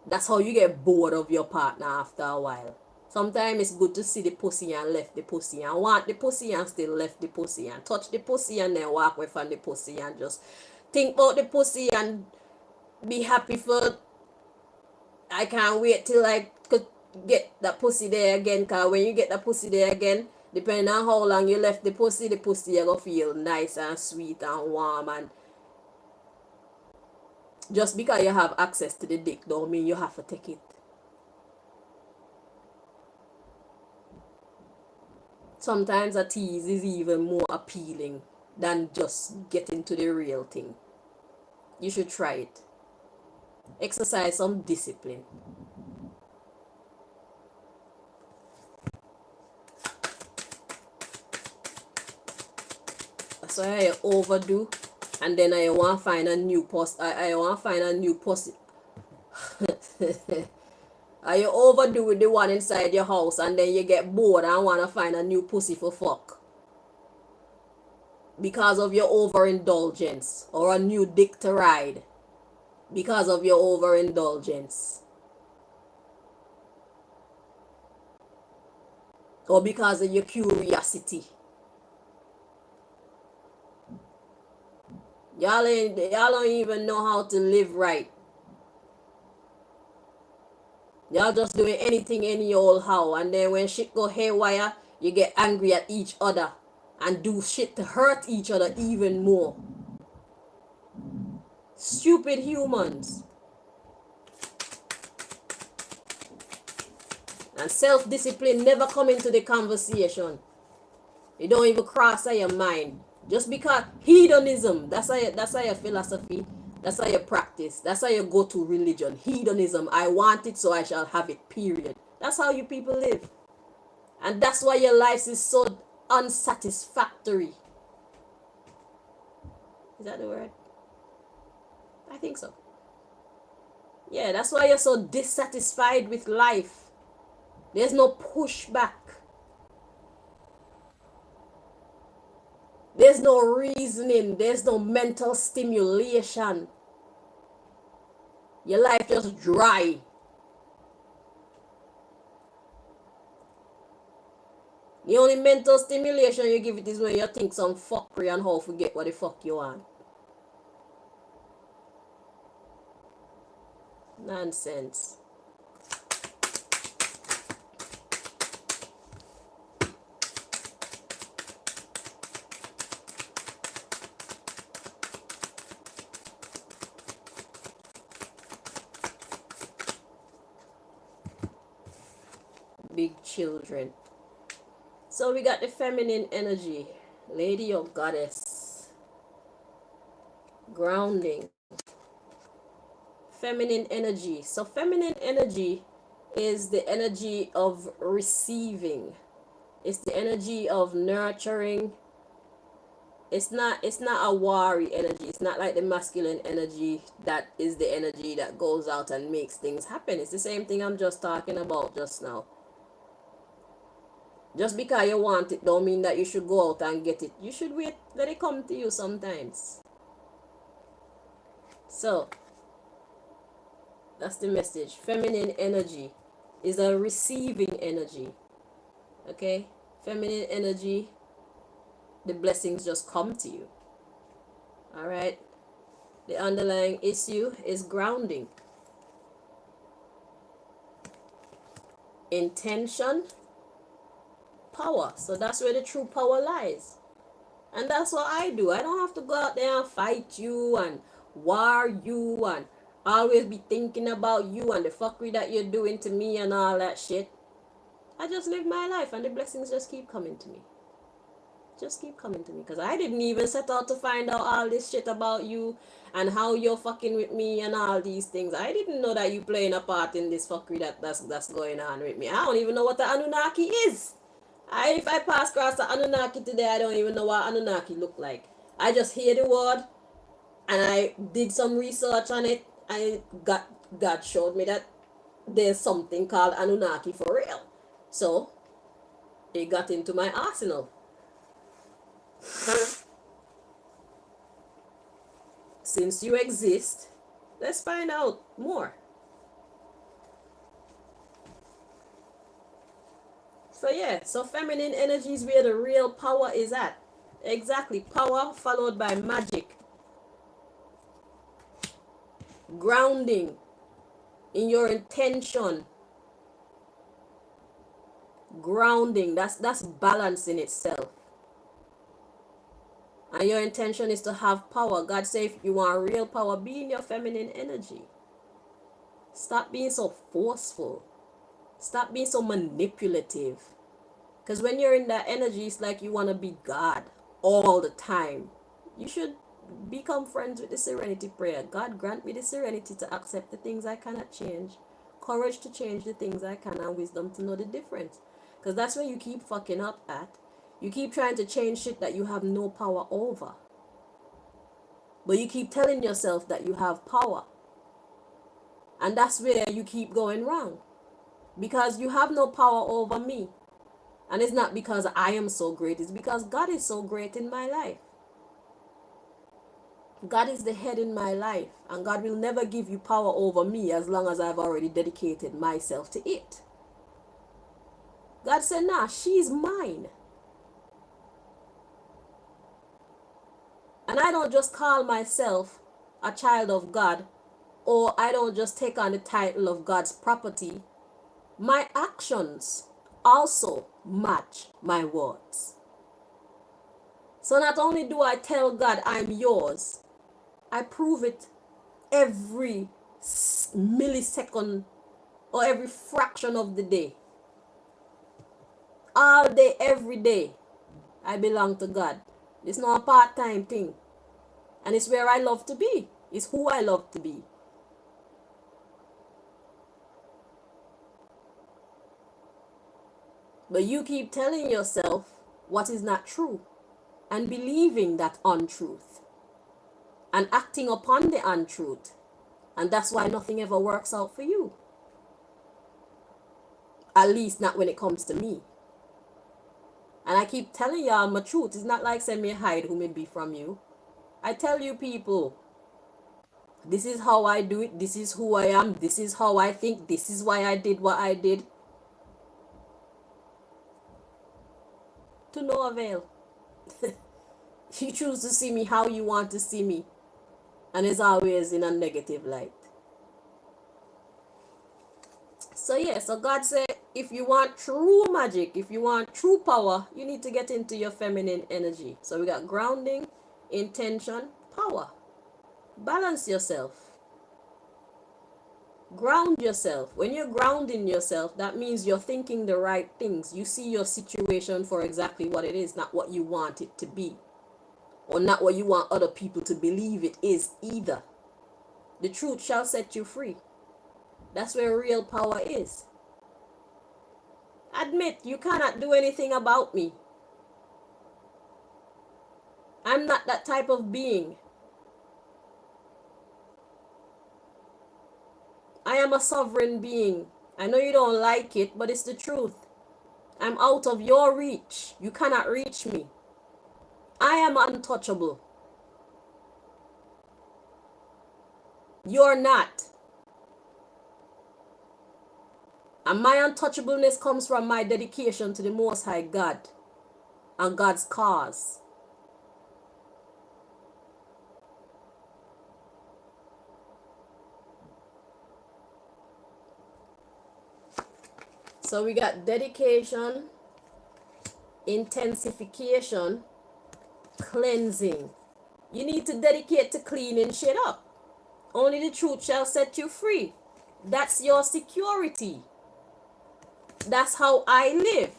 That's how you get bored of your partner after a while. Sometimes it's good to see the pussy and left the pussy and want the pussy and still left the pussy and touch the pussy and then walk away from the pussy and just think about the pussy and be happy for I can't wait till I could get that pussy there again. Cause when you get that pussy there again, depending on how long you left the pussy you gonna feel nice and sweet and warm. And just because you have access to the dick don't mean you have to take it. Sometimes a tease is even more appealing than just getting to the real thing. You should try it. Exercise some discipline. That's why I overdo, and then I want to find a new post. I want to find a new post. Are you overdo with the one inside your house, and then you get bored and want to find a new pussy for fuck because of your overindulgence, or a new dick to ride because of your overindulgence, or because of your curiosity. Y'all don't even know how to live right. Y'all just doing anything any old how, and then when shit go haywire, you get angry at each other and do shit to hurt each other even more. Stupid humans. And self-discipline never come into the conversation. It don't even cross your mind. Just because hedonism, that's how your philosophy, that's how you practice, that's how you go to religion. Hedonism, I want it so I shall have it, period. That's how you people live. And that's why your life is so unsatisfactory. Is that the word? I think so. Yeah, that's why you're so dissatisfied with life. There's no pushback. There's no reasoning. There's no mental stimulation. Your life just dry. The only mental stimulation you give it is when you think some fuckery and how forget what the fuck you want. Nonsense. Big children. So we got the feminine energy, lady or goddess, grounding, feminine energy. So feminine energy is the energy of receiving. It's the energy of nurturing. It's not a worry energy. It's not like the masculine energy that is the energy that goes out and makes things happen. It's the same thing I'm just talking about just now. Just because you want it don't mean that you should go out and get it. You should wait, let it come to you sometimes. So, that's the message. Feminine energy is a receiving energy. Okay? Feminine energy, the blessings just come to you. All right. The underlying issue is grounding. Intention, power. So that's where the true power lies. And that's what I do. I don't have to go out there and fight you and war you and always be thinking about you and the fuckery that you're doing to me and all that shit. I just live my life and the blessings just keep coming to me. Just keep coming to me. Because I didn't even set out to find out all this shit about you and how you're fucking with me and all these things. I didn't know that you playing a part in this fuckery that's going on with me. I don't even know what the Anunnaki is. If I pass across the Anunnaki today, I don't even know what Anunnaki look like. I just hear the word and I did some research on it. God showed me that there's something called Anunnaki for real. So it got into my arsenal. Since you exist, let's find out more. So yeah, so feminine energy is where the real power is at. Exactly, power followed by magic. Grounding in your intention. Grounding, that's balance in itself. And your intention is to have power. God said if you want real power, be in your feminine energy. Stop being so forceful. Stop being so manipulative. Because when you're in that energy, it's like you want to be God all the time. You should become friends with the serenity prayer. God, grant me the serenity to accept the things I cannot change, courage to change the things I can, and wisdom to know the difference. Because that's where you keep fucking up at. You keep trying to change shit that you have no power over. But you keep telling yourself that you have power. And that's where you keep going wrong. Because you have no power over me. And it's not because I am so great. It's because God is so great in my life. God is the head in my life. And God will never give you power over me as long as I've already dedicated myself to it. God said, nah, she's mine. And I don't just call myself a child of God, or I don't just take on the title of God's property. My actions also match my words. So not only do I tell God I'm yours, I prove it every millisecond or every fraction of the day. All day, every day, I belong to God. It's not a part-time thing. And it's where I love to be. It's who I love to be. But you keep telling yourself what is not true and believing that untruth and acting upon the untruth. And that's why nothing ever works out for you. At least not when it comes to me. And I keep telling y'all my truth. It's not like send me hide who may be from you. I tell you people, this is how I do it. This is who I am. This is how I think. This is why I did what I did. To no avail. You choose to see me how you want to see me. And it's always in a negative light. So yeah, so God said, if you want true magic, if you want true power, you need to get into your feminine energy. So we got grounding, intention, power. Balance yourself. Ground yourself. When you're grounding yourself, that means you're thinking the right things. You see your situation for exactly what it is, not what you want it to be. Or not what you want other people to believe it is either. The truth shall set you free. That's where real power is. Admit you cannot do anything about me. I'm not that type of being. I am a sovereign being. I know you don't like it, but it's the truth. I'm out of your reach. You cannot reach me. I am untouchable. You're not. And my untouchableness comes from my dedication to the Most High God and God's cause. So we got dedication, intensification, cleansing. You need to dedicate to cleaning shit up. Only the truth shall set you free. That's your security. That's how I live.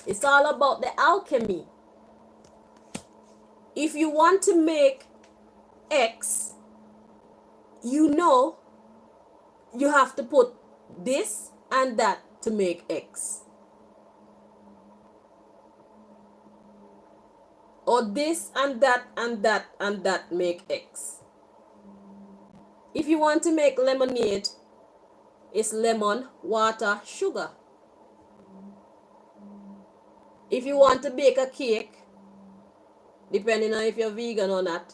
It's all about the alchemy. If you want to make X, you know you have to put this and that to make X. Or this and that and that and that make X. If you want to make lemonade, it's lemon, water, sugar. If you want to bake a cake, depending on if you're vegan or not,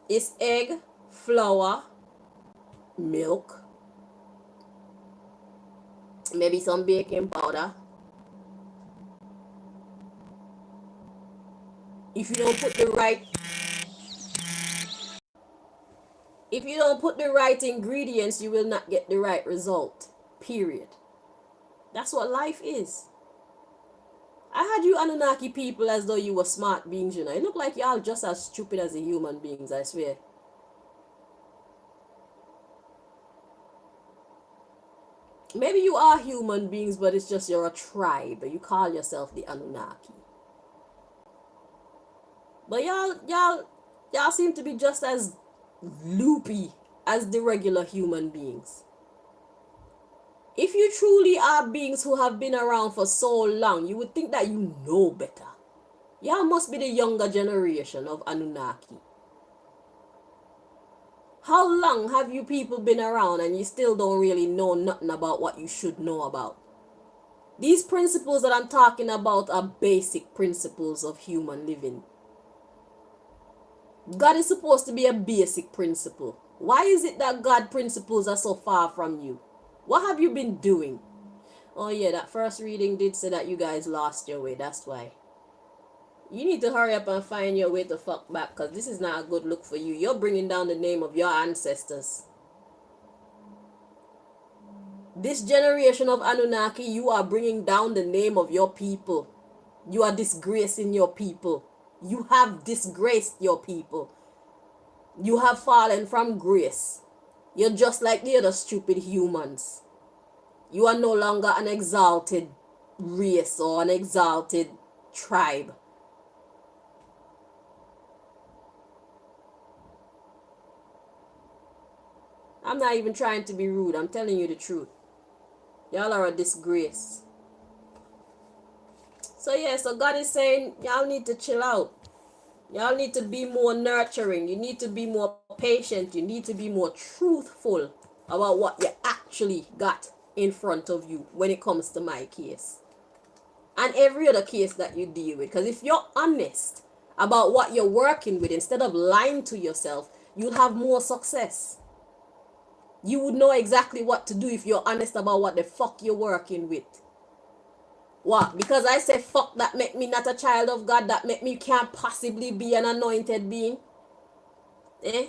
it's egg, flour, milk, maybe some baking powder. If you don't put the right ingredients, you will not get the right result. Period. That's what life is. I had you Anunnaki people as though you were smart beings, you know. It look like y'all just as stupid as the human beings, I swear. Maybe you are human beings, but it's just you're a tribe. You call yourself the Anunnaki. But y'all seem to be just as loopy as the regular human beings. If you truly are beings who have been around for so long, you would think that you know better. Y'all must be the younger generation of Anunnaki. How long have you people been around and you still don't really know nothing about what you should know about? These principles that I'm talking about are basic principles of human living. God is supposed to be a basic principle. Why is it that God principles are so far from you? What have you been doing? Oh yeah, that first reading did say that you guys lost your way. That's why. You need to hurry up and find your way to fuck back, because this is not a good look for you. You're bringing down the name of your ancestors. This generation of Anunnaki, you are bringing down the name of your people. You are disgracing your people. You have disgraced your people. You have fallen from grace. You're just like the other stupid humans. You are no longer an exalted race or an exalted tribe. I'm not even trying to be rude. I'm telling you the truth. Y'all are a disgrace. So yeah, so God is saying y'all need to chill out. Y'all need to be more nurturing. You need to be more patient. You need to be more truthful about what you actually got in front of you when it comes to my case. And every other case that you deal with. Because if you're honest about what you're working with, instead of lying to yourself, you'll have more success. You would know exactly what to do if you're honest about what the fuck you're working with. What? Because I say fuck, that make me not a child of God, that make me can't possibly be an anointed being? Eh?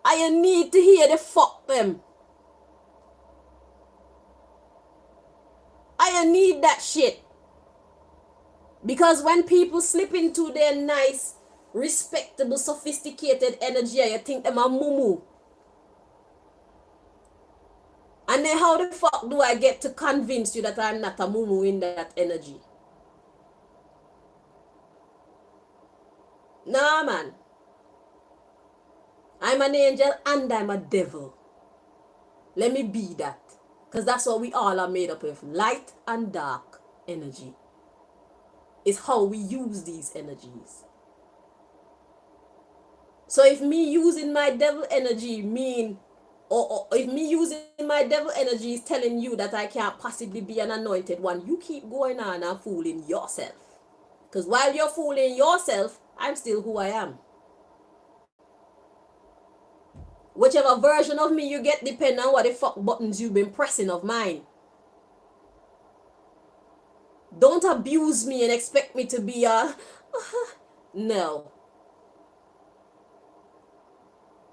I need to hear the fuck them. I need that shit. Because when people slip into their nice, respectable, sophisticated energy, you think them a mumu. And then how the fuck do I get to convince you that I'm not a mumu in that energy? Nah, man. I'm an angel and I'm a devil. Let me be that. Because that's what we all are made up of. Light and dark energy. It's how we use these energies. So if me using my devil energy or if me using my devil energy is telling you that I can't possibly be an anointed one, you keep going on and fooling yourself. Because while you're fooling yourself, I'm still who I am. Whichever version of me you get depends on what the fuck buttons you've been pressing of mine. Don't abuse me and expect me to be a... No.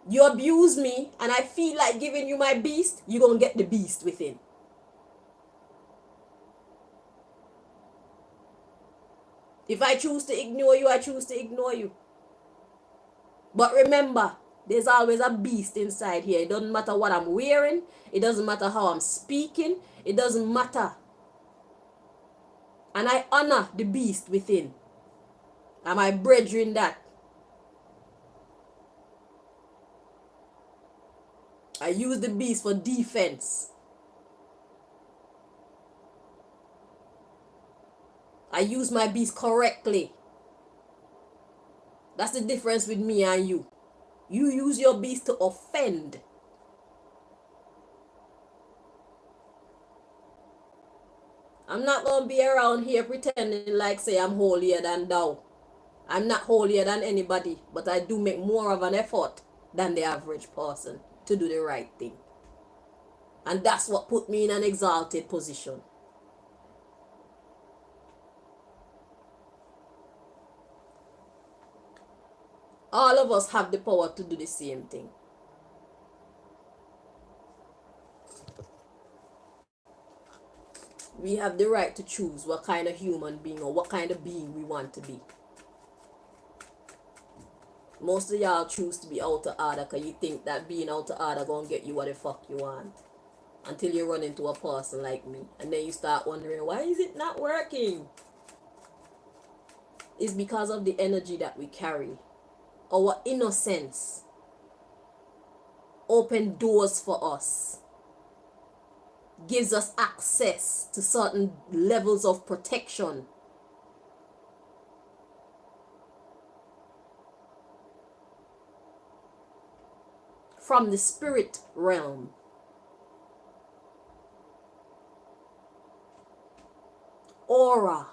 You abuse me and I feel like giving you my beast, you're going to get the beast within. If I choose to ignore you, I choose to ignore you. But remember, there's always a beast inside here. It doesn't matter what I'm wearing. It doesn't matter how I'm speaking. It doesn't matter. And I honor the beast within. Am I brethren that? I use the beast for defense. I use my beast correctly. That's the difference with me and you. You use your beast to offend. I'm not going to be around here pretending like say I'm holier than thou. I'm not holier than anybody, but I do make more of an effort than the average person to do the right thing. And that's what put me in an exalted position. All of us have the power to do the same thing. We have the right to choose what kind of human being or what kind of being we want to be. Most of y'all choose to be out of order because you think that being out of order gonna get you what the fuck you want. Until you run into a person like me. And then you start wondering, why is it not working? It's because of the energy that we carry. Our innocence open doors for us. Gives us access to certain levels of protection. From the spirit realm. Aura.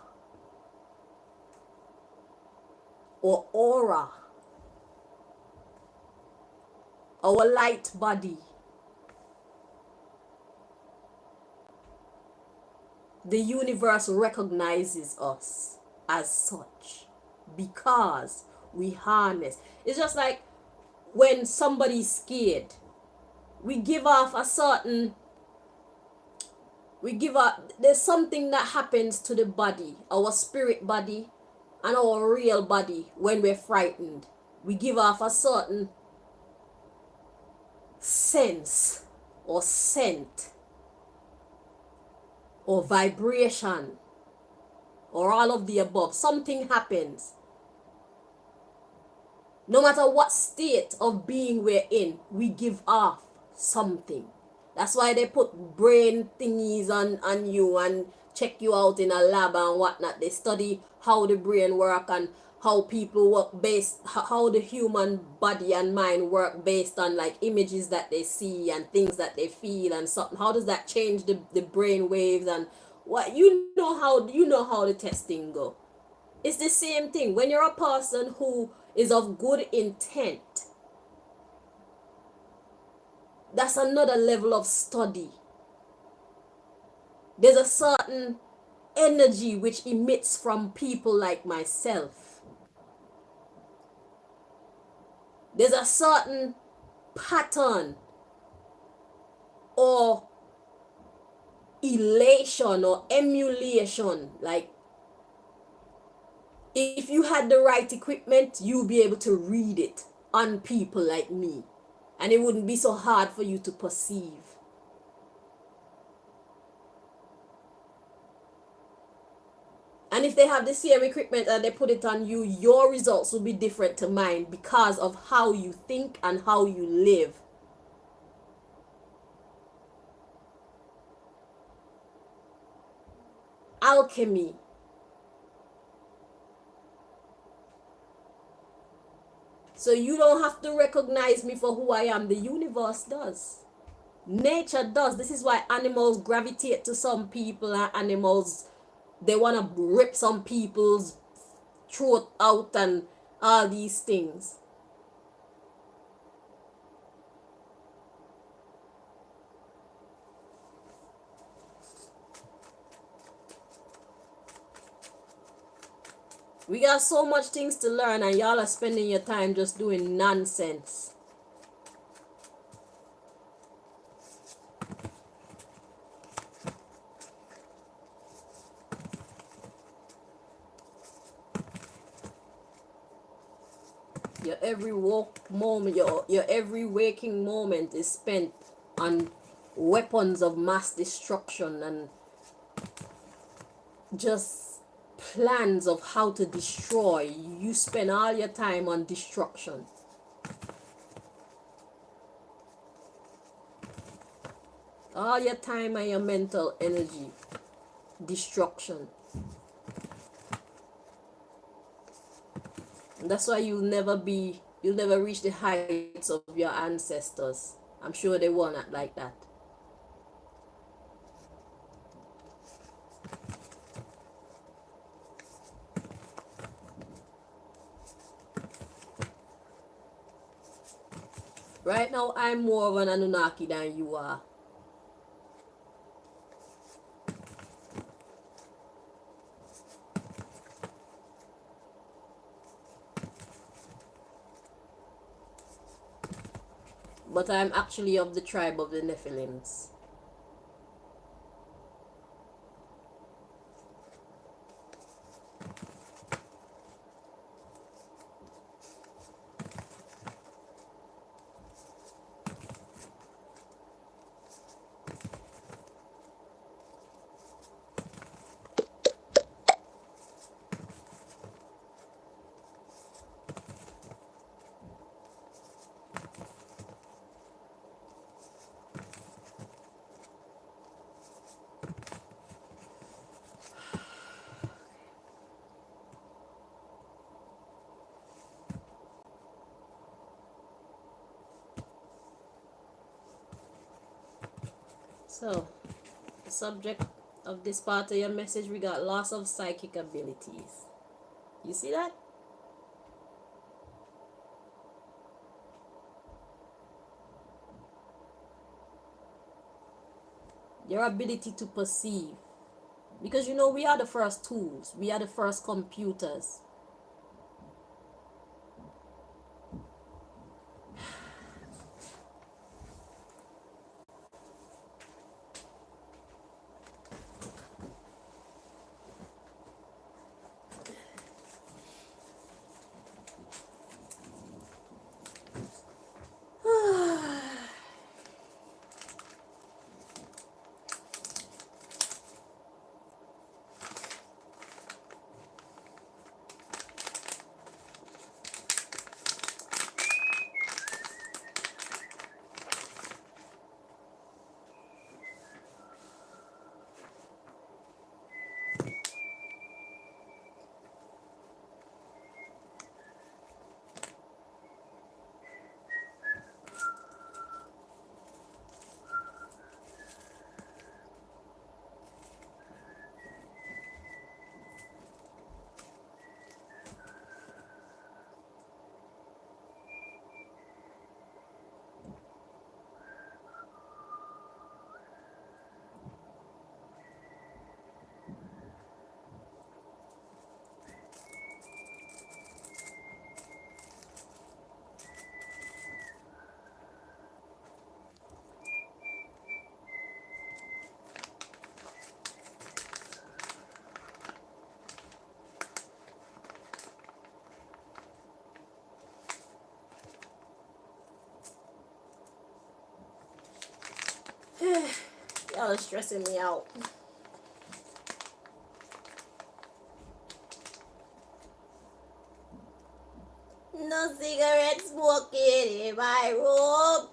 Or aura. Our light body. The universe recognizes us as such because we harness. It's just like when somebody's scared, we give off a certain, there's something that happens to the body, our spirit body and our real body when we're frightened. We give off a certain sense or scent or vibration or all of the above. Something happens. No matter what state of being we're in, we give off something. That's why they put brain thingies on you and check you out in a lab and whatnot. They study how the brain work and how people work based, how the human body and mind work based on like images that they see and things that they feel and something. How does that change the brain waves and what you know how the testing go. It's the same thing. When you're a person who is of good intent, that's another level of study. There's a certain energy which emits from people like myself. There's a certain pattern or elation or emulation. Like if you had the right equipment, you'll be able to read it on people like me. And it wouldn't be so hard for you to perceive. And if they have the same equipment and they put it on you, your results will be different to mine because of how you think and how you live. Alchemy. So you don't have to recognize me for who I am. The universe does. Nature does. This is why animals gravitate to some people and animals, they want to rip some people's throat out and all these things. We got so much things to learn and y'all are spending your time just doing nonsense. Your every walk moment, your every waking moment is spent on weapons of mass destruction and just plans of how to destroy. You spend all your time on destruction. All your time and your mental energy, destruction. And that's why you'll never reach the heights of your ancestors. I'm sure they were not like that. Right now, I'm more of an Anunnaki than you are. But I'm actually of the tribe of the Nephilims. So, the subject of this part of your message, we got loss of psychic abilities. You see that? Your ability to perceive. Because we are the first tools, we are the first computers. Y'all are stressing me out. No cigarette smoking in my room.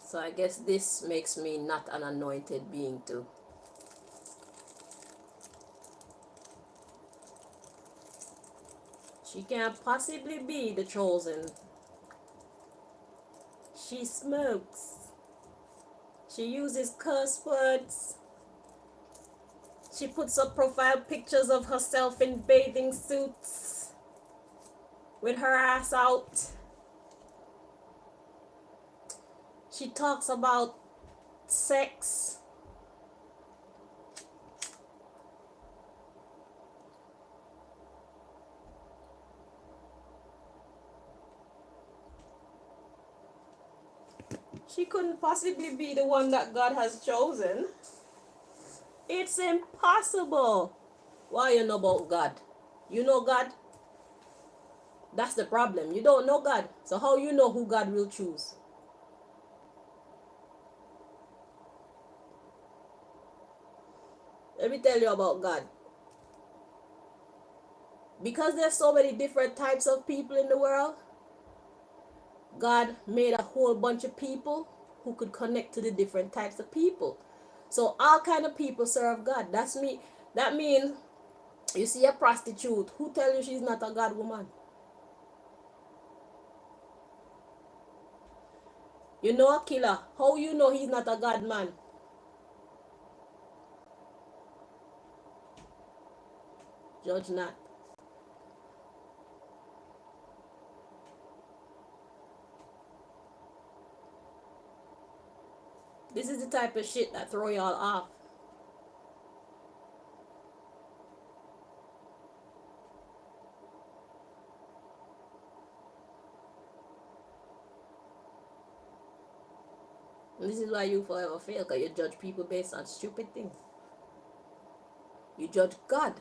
So I guess this makes me not an anointed being too. She can't possibly be the chosen. She smokes. She uses curse words. She puts up profile pictures of herself in bathing suits with her ass out. She talks about sex. She couldn't possibly be the one that God has chosen. It's impossible. Why you know about God? You know God? That's the problem. You don't know God. So how you know who God will choose? Let me tell you about God. Because there's so many different types of people in the world, God made a whole bunch of people who could connect to the different types of people. So all kind of people serve God. That's me. That means you see a prostitute. Who tell you she's not a God woman? You know a killer. How you know he's not a God man? Judge not. This is the type of shit that throw y'all off. And this is why you forever fail, because you judge people based on stupid things. You judge God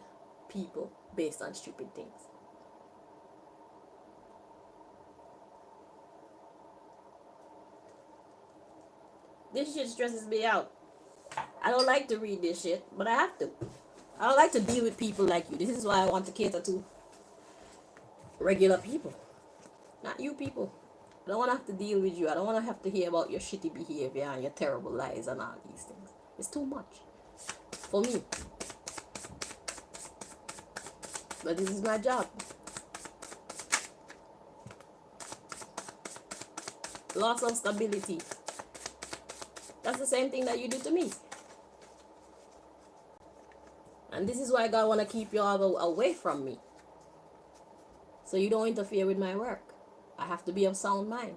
people based on stupid things. This shit stresses me out. I don't like to read this shit, but I have to. I don't like to deal with people like you. This is why I want to cater to regular people, not you people. I don't want to have to deal with you. I don't want to have to hear about your shitty behavior and your terrible lies and all these things. It's too much for me. But this is my job. Loss of stability. That's the same thing that you do to me. And this is why God want to keep you all away from me. So you don't interfere with my work. I have to be of sound mind.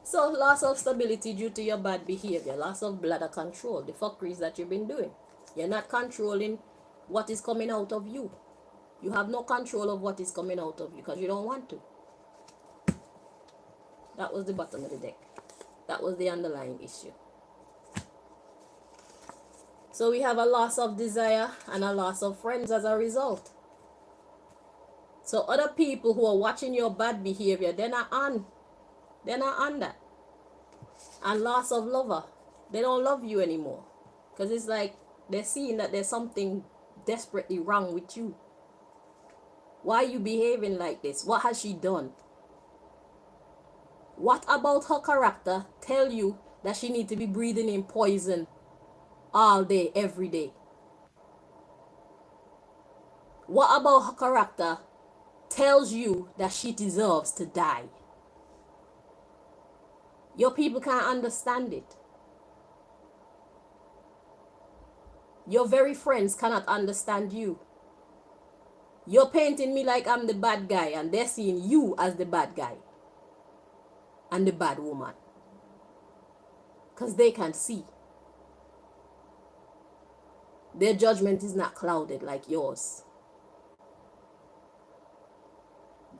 So loss of stability due to your bad behavior, loss of bladder control, the fuckeries that you've been doing. You're not controlling what is coming out of you. You have no control of what is coming out of you because you don't want to. That was the bottom of the deck. That was the underlying issue. So we have a loss of desire and a loss of friends as a result. So other people who are watching your bad behavior, they're not on that. And loss of lover. They don't love you anymore. Because it's like they're seeing that there's something desperately wrong with you. Why are you behaving like this? What has she done? What about her character tell you that she needs to be breathing in poison all day, every day? What about her character tells you that she deserves to die? Your people can't understand it. Your very friends cannot understand you. You're painting me like I'm the bad guy and they're seeing you as the bad guy and the bad woman. Because they can see. Their judgment is not clouded like yours.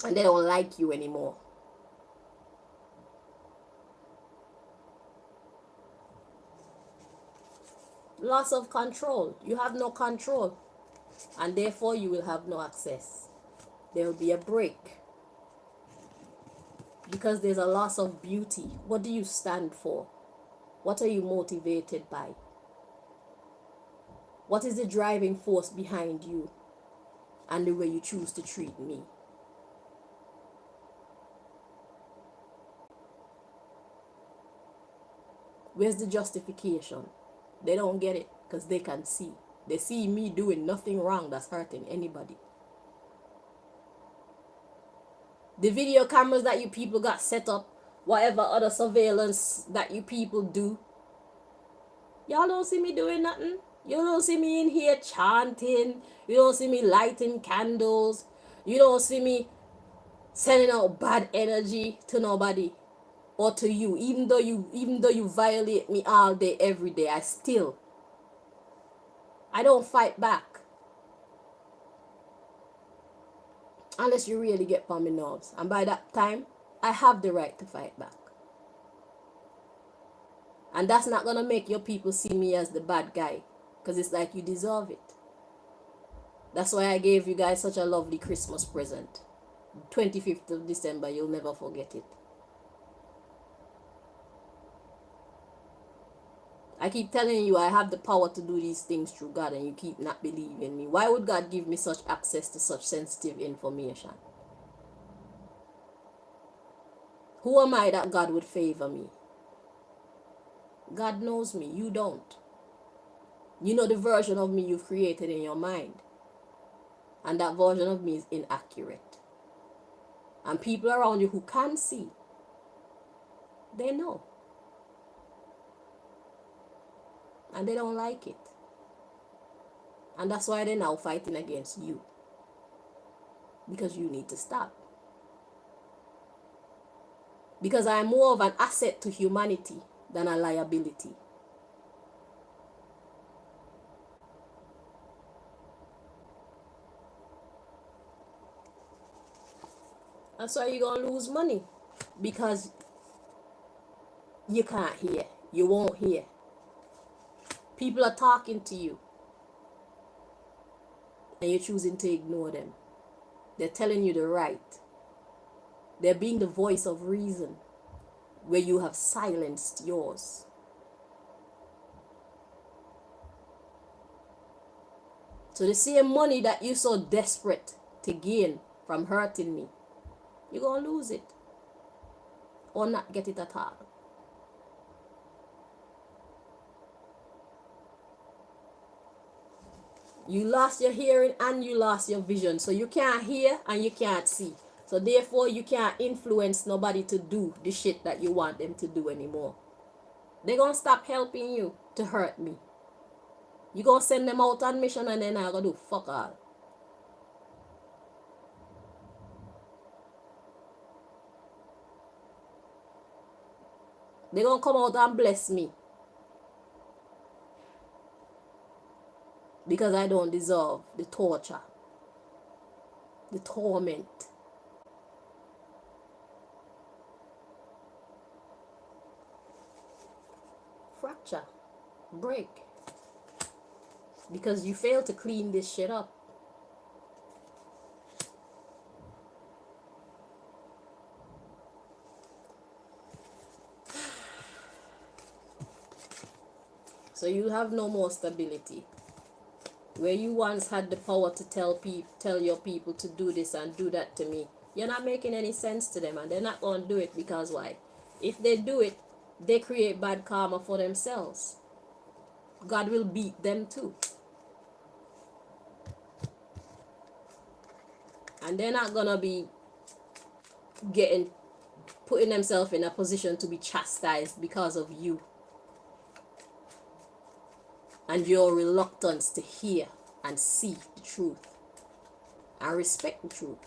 And they don't like you anymore. Loss of control. You have no control. And therefore you will have no access. There will be a break. Because there's a loss of beauty. What do you stand for? What are you motivated by? What is the driving force behind you and the way you choose to treat me? Where's the justification? They don't get it because they can see. They see me doing nothing wrong that's hurting anybody. The video cameras that you people got set up, whatever other surveillance that you people do, y'all don't see me doing nothing. You don't see me in here chanting. You don't see me lighting candles. You don't see me sending out bad energy to nobody or to you. Even though you violate me all day, every day, I don't fight back. Unless you really get on my nerves. And by that time, I have the right to fight back. And that's not going to make your people see me as the bad guy. Because it's like you deserve it. That's why I gave you guys such a lovely Christmas present. 25th of December, you'll never forget it. I keep telling you I have the power to do these things through God, and you keep not believing me. Why would God give me such access to such sensitive information? Who am I that God would favor me? God knows me. You don't. You know the version of me you've created in your mind. And that version of me is inaccurate. And people around you who can see, they know. And they don't like it. And that's why they're now fighting against you. Because you need to stop. Because I'm more of an asset to humanity than a liability. That's why you're going to lose money. Because you can't hear. You won't hear. People are talking to you. And you're choosing to ignore them. They're telling you the right. They're being the voice of reason. Where you have silenced yours. So the same money that you're so desperate to gain from hurting me, you're going to lose it. Or not get it at all. You lost your hearing and you lost your vision. So you can't hear and you can't see. So therefore you can't influence nobody to do the shit that you want them to do anymore. They're going to stop helping you to hurt me. You're going to send them out on mission and then I'm going to do fuck all. They're going to come out and bless me. Because I don't deserve the torture. The torment. Fracture. Break. Because you failed to clean this shit up. So you have no more stability. Where you once had the power to tell your people to do this and do that to me, you're not making any sense to them, and they're not going to do it because why? If they do it, they create bad karma for themselves. God will beat them too. And they're not going to be putting themselves in a position to be chastised because of you. And your reluctance to hear and see the truth. And respect the truth.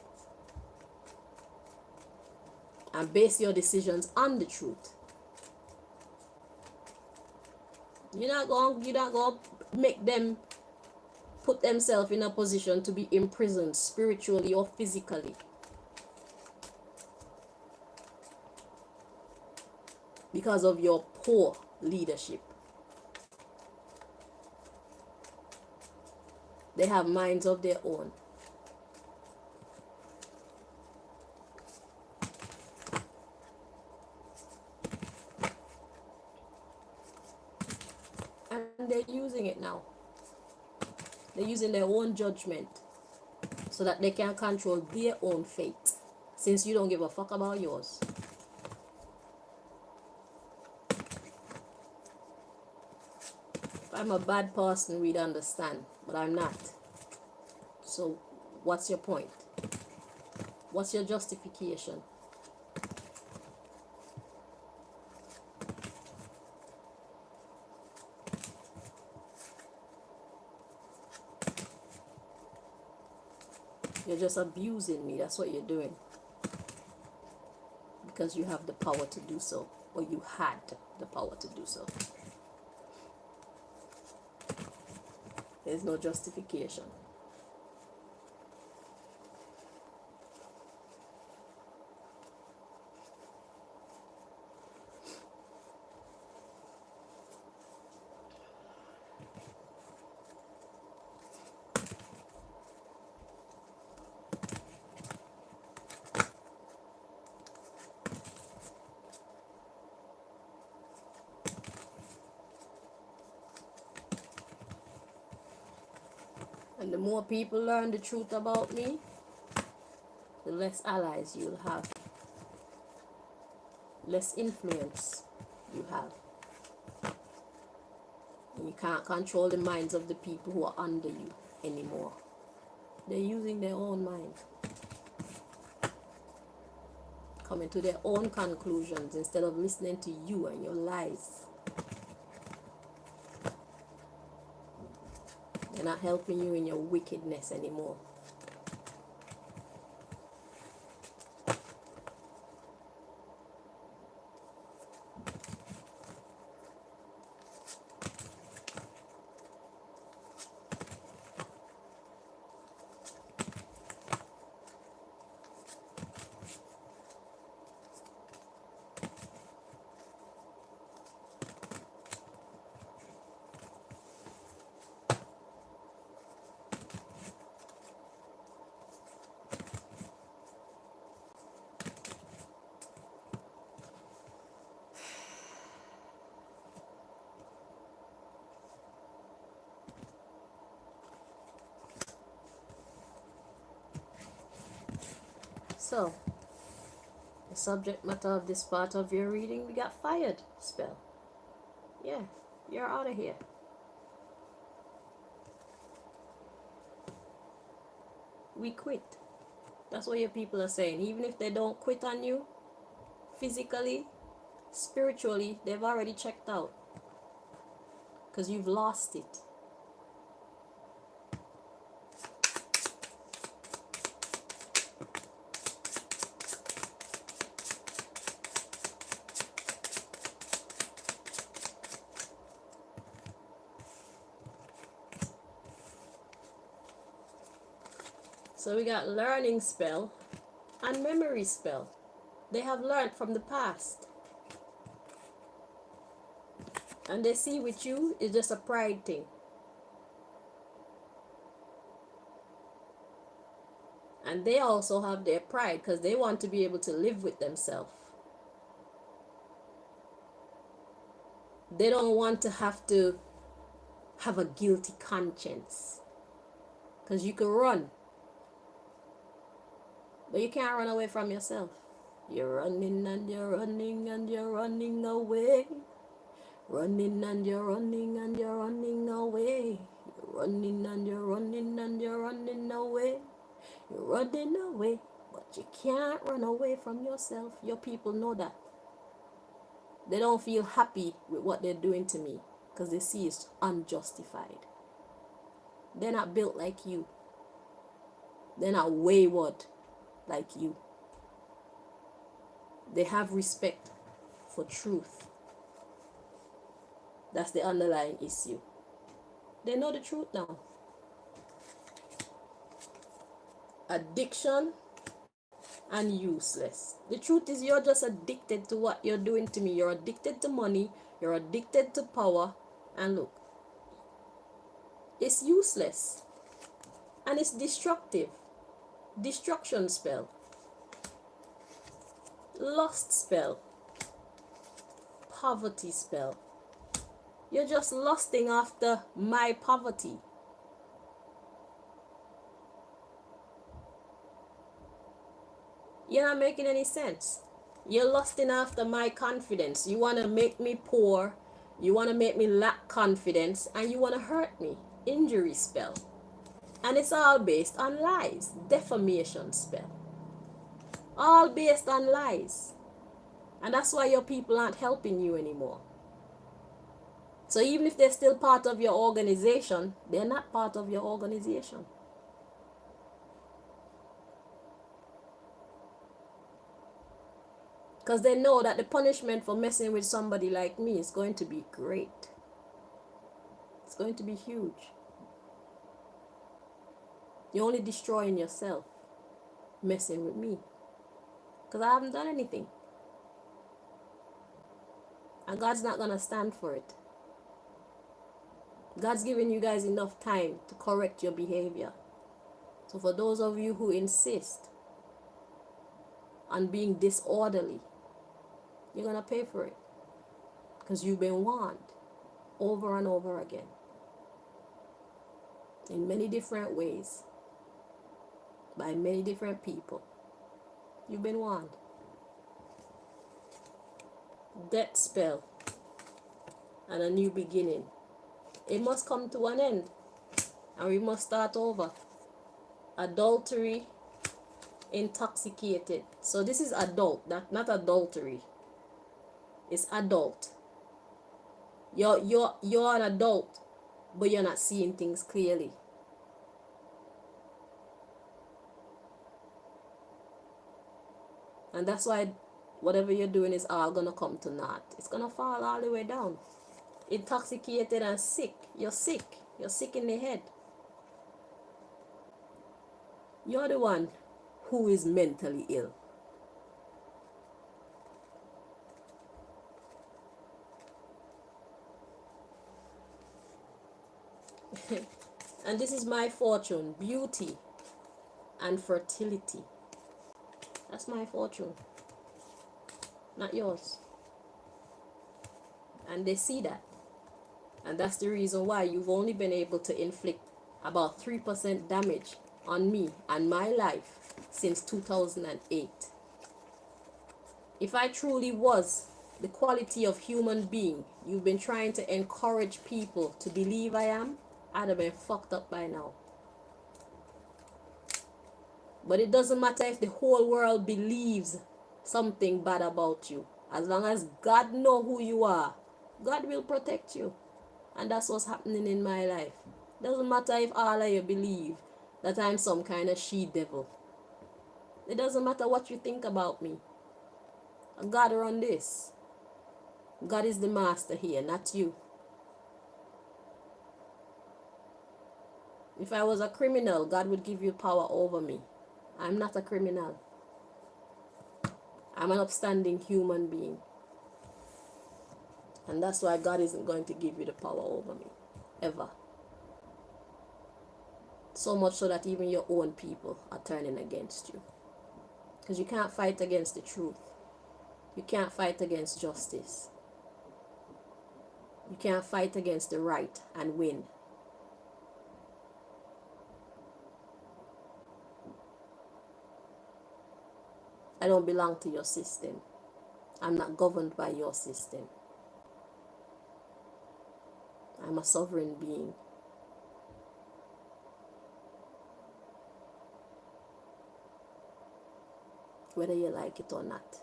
And base your decisions on the truth. You're not going to make them put themselves in a position to be imprisoned spiritually or physically. Because of your poor leadership. They have minds of their own. And they're using it now. They're using their own judgment so that they can control their own fate. Since you don't give a fuck about yours. If I'm a bad person, we'd understand. But I'm not. So, what's your point? What's your justification? You're just abusing me. That's what you're doing. Because you have the power to do so. Or you had the power to do so. There's no justification. And the more people learn the truth about me, the less allies you'll have. Less influence you have. And you can't control the minds of the people who are under you anymore. They're using their own mind. Coming to their own conclusions instead of listening to you and your lies. They're not helping you in your wickedness anymore. So, the subject matter of this part of your reading, we got fired spell. Yeah, you're out of here. We quit. That's what your people are saying. Even if they don't quit on you, physically, spiritually, they've already checked out. Because you've lost it. So we got learning spell and memory spell. They have learned from the past. And they see with you is just a pride thing. And they also have their pride because they want to be able to live with themselves. They don't want to have a guilty conscience. Because you can run. But you can't run away from yourself. You're running and you're running and you're running away. Running and you're running and you're running away. You're running and you're running and you're running away. You're running away, but you can't run away from yourself. Your people know that. They don't feel happy with what they're doing to me because they see it's unjustified. They're not built like you. They're not wayward like you. They have respect for truth. That's the underlying issue. They know the truth now. Addiction and useless. The truth is you're just addicted to what you're doing to me. You're addicted to money. You're addicted to power. And look, it's useless. And it's destructive. Destruction spell. Lust spell. Poverty spell. You're just lusting after my poverty. You're not making any sense. You're lusting after my confidence. You want to make me poor. You want to make me lack confidence. And you want to hurt me. Injury spell. And it's all based on lies. Defamation spell. All based on lies. And that's why your people aren't helping you anymore. So even if they're still part of your organization, they're not part of your organization. Because they know that the punishment for messing with somebody like me is going to be great. It's going to be huge. You're only destroying yourself messing with me. Because I haven't done anything. And God's not going to stand for it. God's giving you guys enough time to correct your behavior. So for those of you who insist on being disorderly, you're going to pay for it. Because you've been warned over and over again. In many different ways. By many different people. You've been warned. Death spell. And a new beginning. It must come to an end. And we must start over. Adultery. Intoxicated. So this is adult. Not adultery. It's adult. You're an adult. But you're not seeing things clearly. And that's why whatever you're doing is all gonna come to naught. It's gonna fall all the way down. Intoxicated and sick. You're sick. You're sick in the head. You're the one who is mentally ill. And this is my fortune. Beauty and fertility. That's my fortune. Not yours. And they see that. And that's the reason why you've only been able to inflict about 3% damage on me and my life since 2008. If I truly was the quality of human being you've been trying to encourage people to believe I am, I'd have been fucked up by now. But it doesn't matter if the whole world believes something bad about you. As long as God knows who you are, God will protect you. And that's what's happening in my life. Doesn't matter if all of you believe that I'm some kind of she-devil. It doesn't matter what you think about me. God run this. God is the master here, not you. If I was a criminal, God would give you power over me. I'm not a criminal. I'm an upstanding human being. And that's why God isn't going to give you the power over me. Ever. So much so that even your own people are turning against you. Because you can't fight against the truth. You can't fight against justice. You can't fight against the right and win. I don't belong to your system. I'm not governed by your system. I'm a sovereign being. Whether you like it or not.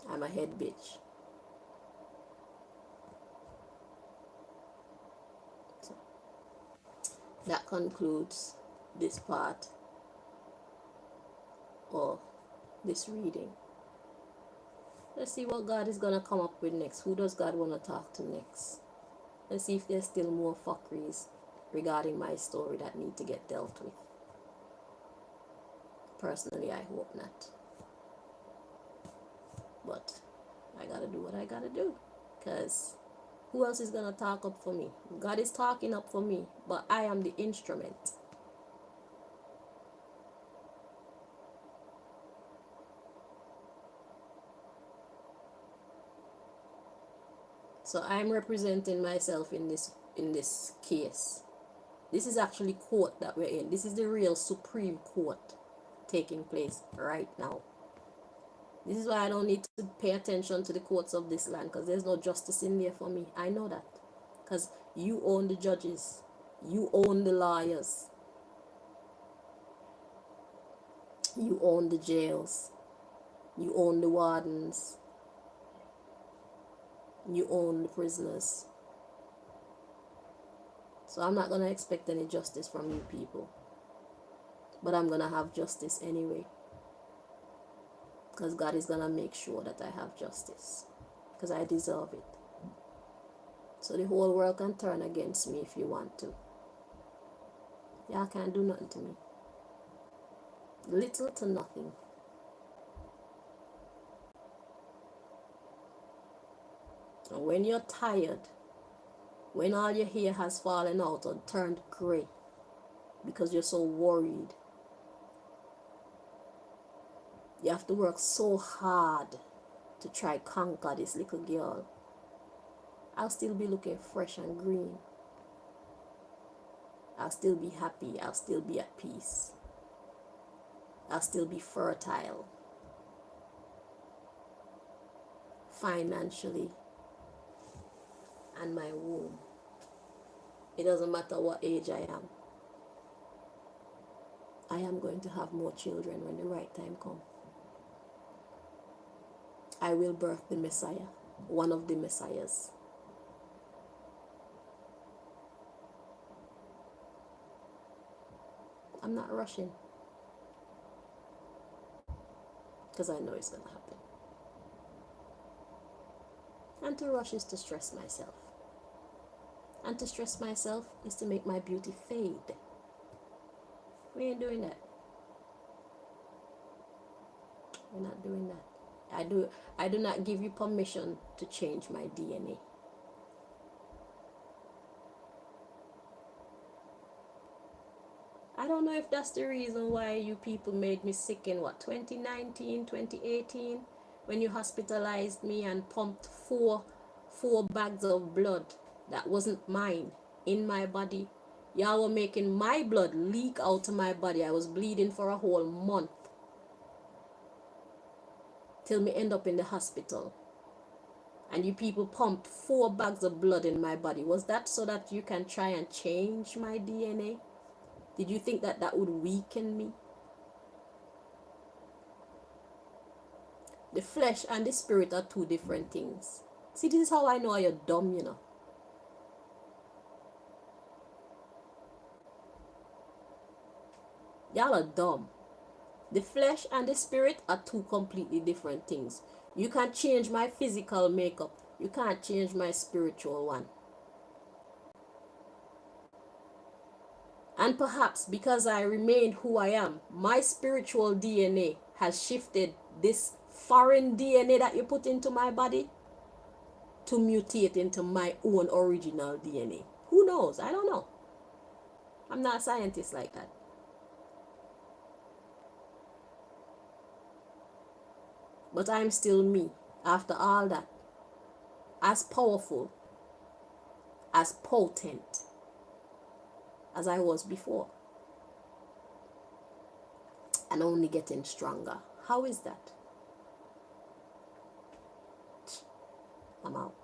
I'm a head bitch. So, that concludes this part of this reading. Let's see what God is going to come up with next. Who does God want to talk to next? Let's see if there's still more fuckeries regarding my story that need to get dealt with. Personally, I hope not. But I gotta do what I gotta do. Because who else is gonna talk up for me? God is talking up for me, but I am the instrument. So I'm representing myself in this case. This is actually court that we're in. This is the real Supreme Court taking place right now. This is why I don't need to pay attention to the courts of this land, because there's no justice in there for me. I know that. Because you own the judges. You own the lawyers. You own the jails. You own the wardens. You own the prisoners. So I'm not going to expect any justice from you people. But I'm going to have justice anyway. Because God is going to make sure that I have justice. Because I deserve it. So the whole world can turn against me if you want to. Y'all can't do nothing to me. Little to nothing. And when you're tired, when all your hair has fallen out or turned gray because you're so worried, you have to work so hard to try conquer this little girl, I'll still be looking fresh and green. I'll still be happy. I'll still be at peace. I'll still be fertile. Financially. And my womb. It doesn't matter what age I am. I am going to have more children when the right time comes. I will birth the Messiah. One of the Messiahs. I'm not rushing. Because I know it's going to happen. And to rush is to stress myself. And to stress myself is to make my beauty fade. We ain't doing that. We're not doing that. I do not give you permission to change my DNA. I don't know if that's the reason why you people made me sick in 2019, 2018, when you hospitalized me and pumped four bags of blood that wasn't mine in my body. Y'all were making my blood leak out of my body. I was bleeding for a whole month till me end up in the hospital. And you people pumped 4 bags of blood in my body. Was that so that you can try and change my DNA? Did you think that that would weaken me? The flesh and the spirit are 2 different things. See, this is how I know you're dumb, you know. Y'all are dumb. The flesh and the spirit are 2 completely different things. You can change my physical makeup. You can't change my spiritual one. And perhaps because I remain who I am, my spiritual DNA has shifted this foreign DNA that you put into my body to mutate into my own original DNA. Who knows? I don't know. I'm not a scientist like that. But I'm still me after all that. As powerful, as potent as I was before. And only getting stronger. How is that? I'm out.